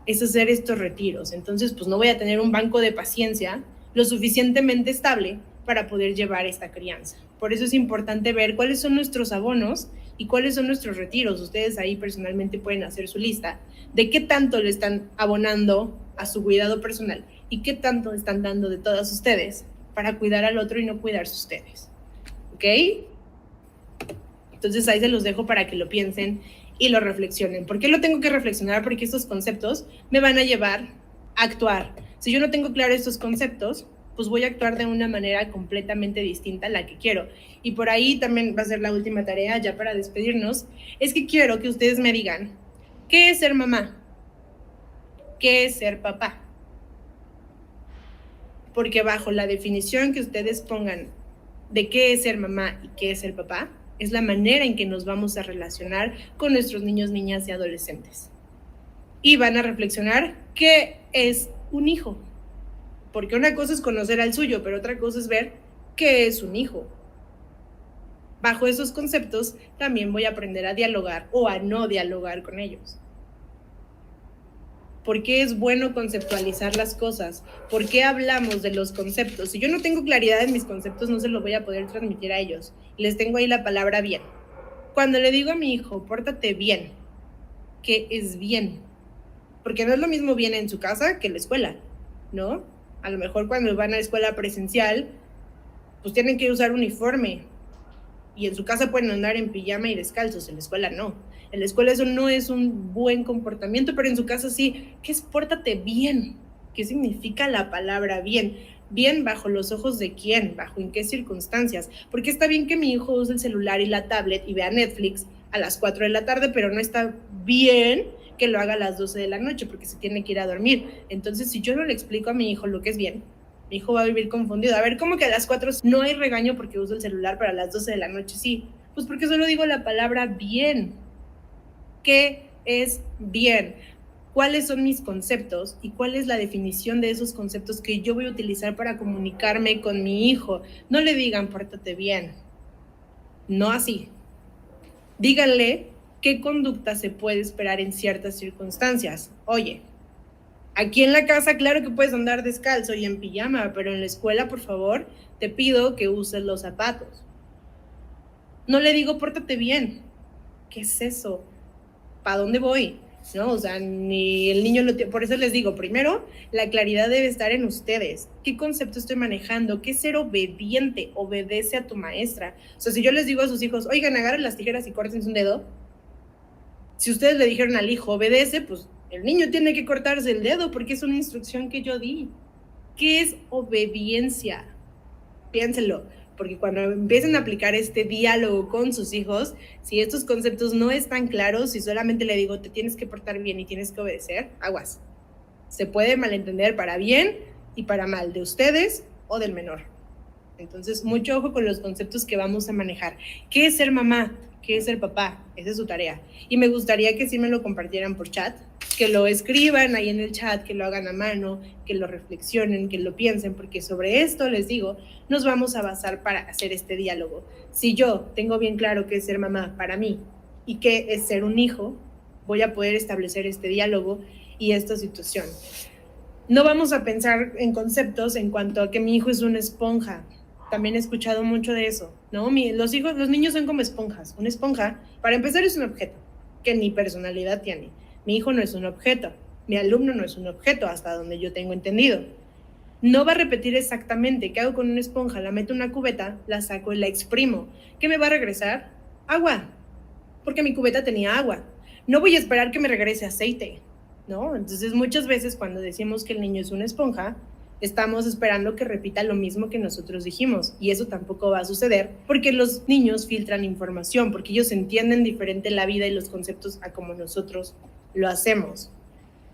es hacer estos retiros. Entonces, pues no voy a tener un banco de paciencia lo suficientemente estable para poder llevar esta crianza. Por eso es importante ver cuáles son nuestros abonos y cuáles son nuestros retiros. Ustedes ahí personalmente pueden hacer su lista de qué tanto le están abonando a su cuidado personal y qué tanto están dando de todas ustedes para cuidar al otro y no cuidarse ustedes. ¿Ok? Entonces ahí se los dejo para que lo piensen y lo reflexionen. ¿Por qué lo tengo que reflexionar? Porque estos conceptos me van a llevar a actuar. Si yo no tengo claro estos conceptos, pues voy a actuar de una manera completamente distinta a la que quiero. Y por ahí también va a ser la última tarea, ya para despedirnos, es que quiero que ustedes me digan, ¿qué es ser mamá? ¿Qué es ser papá? Porque bajo la definición que ustedes pongan de qué es ser mamá y qué es ser papá, es la manera en que nos vamos a relacionar con nuestros niños, niñas y adolescentes. Y van a reflexionar qué es un hijo. Porque una cosa es conocer al suyo, pero otra cosa es ver qué es un hijo. Bajo esos conceptos también voy a aprender a dialogar o a no dialogar con ellos. ¿Por qué es bueno conceptualizar las cosas? ¿Por qué hablamos de los conceptos? Si yo no tengo claridad en mis conceptos, no se lo voy a poder transmitir a ellos. Les tengo ahí la palabra bien. Cuando le digo a mi hijo, pórtate bien, ¿qué es bien? Porque no es lo mismo bien en su casa que en la escuela, ¿no? A lo mejor cuando van a la escuela presencial, pues tienen que usar uniforme. Y en su casa pueden andar en pijama y descalzos, en la escuela no. En la escuela eso no es un buen comportamiento, pero en su casa sí. ¿Qué es pórtate bien? ¿Qué significa la palabra bien? Bien bajo los ojos de quién, bajo en qué circunstancias. Porque está bien que mi hijo use el celular y la tablet y vea Netflix a las 4 de la tarde, pero no está bien que lo haga a las 12 de la noche porque se tiene que ir a dormir. Entonces, si yo no le explico a mi hijo lo que es bien, mi hijo va a vivir confundido. A ver, ¿cómo que a las 4 no hay regaño porque uso el celular, pero a las 12 de la noche sí? Pues porque solo digo la palabra bien. ¿Qué es bien? ¿Cuáles son mis conceptos y cuál es la definición de esos conceptos que yo voy a utilizar para comunicarme con mi hijo? No le digan pórtate bien, no así. Díganle qué conducta se puede esperar en ciertas circunstancias. Oye, aquí en la casa claro que puedes andar descalzo y en pijama, pero en la escuela, por favor, te pido que uses los zapatos. No le digo pórtate bien. ¿Qué es eso? ¿Para dónde voy? ¿No? O sea, ni el niño lo tiene. Por eso les digo, primero, la claridad debe estar en ustedes. ¿Qué concepto estoy manejando? ¿Qué es ser obediente? Obedece a tu maestra. O sea, si yo les digo a sus hijos, oigan, agarren las tijeras y córtense un dedo, si ustedes le dijeron al hijo, obedece, pues el niño tiene que cortarse el dedo porque es una instrucción que yo di. ¿Qué es obediencia? Piénselo. Porque cuando empiecen a aplicar este diálogo con sus hijos, si estos conceptos no están claros, si solamente le digo, te tienes que portar bien y tienes que obedecer, aguas. Se puede malentender para bien y para mal, de ustedes o del menor. Entonces, mucho ojo con los conceptos que vamos a manejar. ¿Qué es ser mamá? ¿Qué es ser papá? Esa es su tarea. Y me gustaría que sí me lo compartieran por chat, que lo escriban ahí en el chat, que lo hagan a mano, que lo reflexionen, que lo piensen, porque sobre esto, les digo, nos vamos a basar para hacer este diálogo. Si yo tengo bien claro qué es ser mamá para mí y qué es ser un hijo, voy a poder establecer este diálogo y esta situación. No vamos a pensar en conceptos en cuanto a que mi hijo es una esponja. También he escuchado mucho de eso, ¿no? Los niños son como esponjas. Una esponja, para empezar, es un objeto que ni personalidad tiene. Mi hijo no es un objeto, mi alumno no es un objeto, hasta donde yo tengo entendido. No va a repetir exactamente qué hago con una esponja, la meto en una cubeta, la saco y la exprimo. ¿Qué me va a regresar? Agua, porque mi cubeta tenía agua. No voy a esperar que me regrese aceite, ¿no? Entonces, muchas veces cuando decimos que el niño es una esponja, estamos esperando que repita lo mismo que nosotros dijimos, y eso tampoco va a suceder porque los niños filtran información, porque ellos entienden diferente la vida y los conceptos a como nosotros lo hacemos.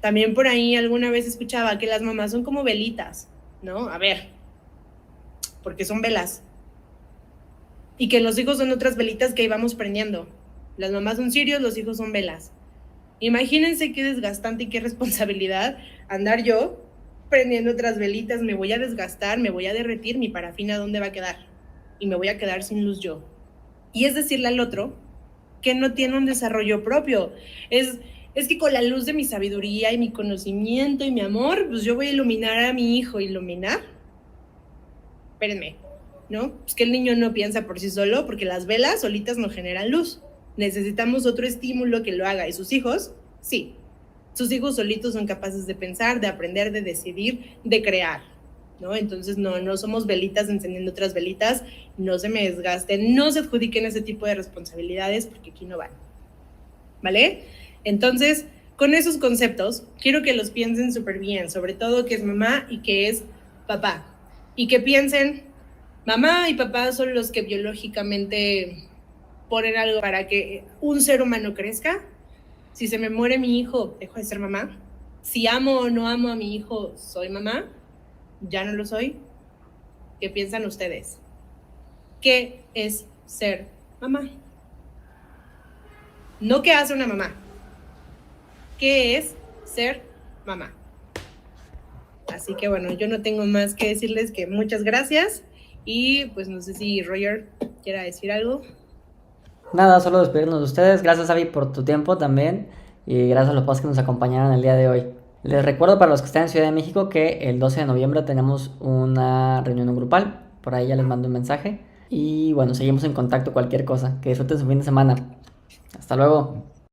También por ahí alguna vez escuchaba que las mamás son como velitas, ¿no? A ver, porque son velas. Y que los hijos son otras velitas que íbamos prendiendo. Las mamás son cirios, los hijos son velas. Imagínense qué desgastante y qué responsabilidad andar yo prendiendo otras velitas. Me voy a desgastar, me voy a derretir, mi parafina ¿dónde va a quedar? Y me voy a quedar sin luz yo. Y es decirle al otro que no tiene un desarrollo propio. Es que con la luz de mi sabiduría y mi conocimiento y mi amor, pues yo voy a iluminar a mi hijo. ¿Iluminar? Espérenme, ¿no? Pues que el niño no piensa por sí solo, porque las velas solitas no generan luz. Necesitamos otro estímulo que lo haga. ¿Y sus hijos? Sí. Sus hijos solitos son capaces de pensar, de aprender, de decidir, de crear, ¿no? Entonces no somos velitas encendiendo otras velitas. No se me desgasten, no se adjudiquen ese tipo de responsabilidades porque aquí no van, ¿vale? Entonces, con esos conceptos, quiero que los piensen súper bien, sobre todo qué es mamá y qué es papá. Y que piensen, mamá y papá son los que biológicamente ponen algo para que un ser humano crezca. Si se me muere mi hijo, dejo de ser mamá. Si amo o no amo a mi hijo, soy mamá. Ya no lo soy. ¿Qué piensan ustedes? ¿Qué es ser mamá? No qué hace una mamá. ¿Qué es ser mamá? Así que bueno, yo no tengo más que decirles que muchas gracias y pues no sé si Roger quiera decir algo. Nada, solo despedirnos de ustedes. Gracias, Avi, por tu tiempo también y gracias a los padres que nos acompañaron el día de hoy. Les recuerdo para los que están en Ciudad de México que el 12 de noviembre tenemos una reunión grupal. Por ahí ya les mando un mensaje. Y bueno, seguimos en contacto cualquier cosa. Que disfruten su fin de semana. Hasta luego.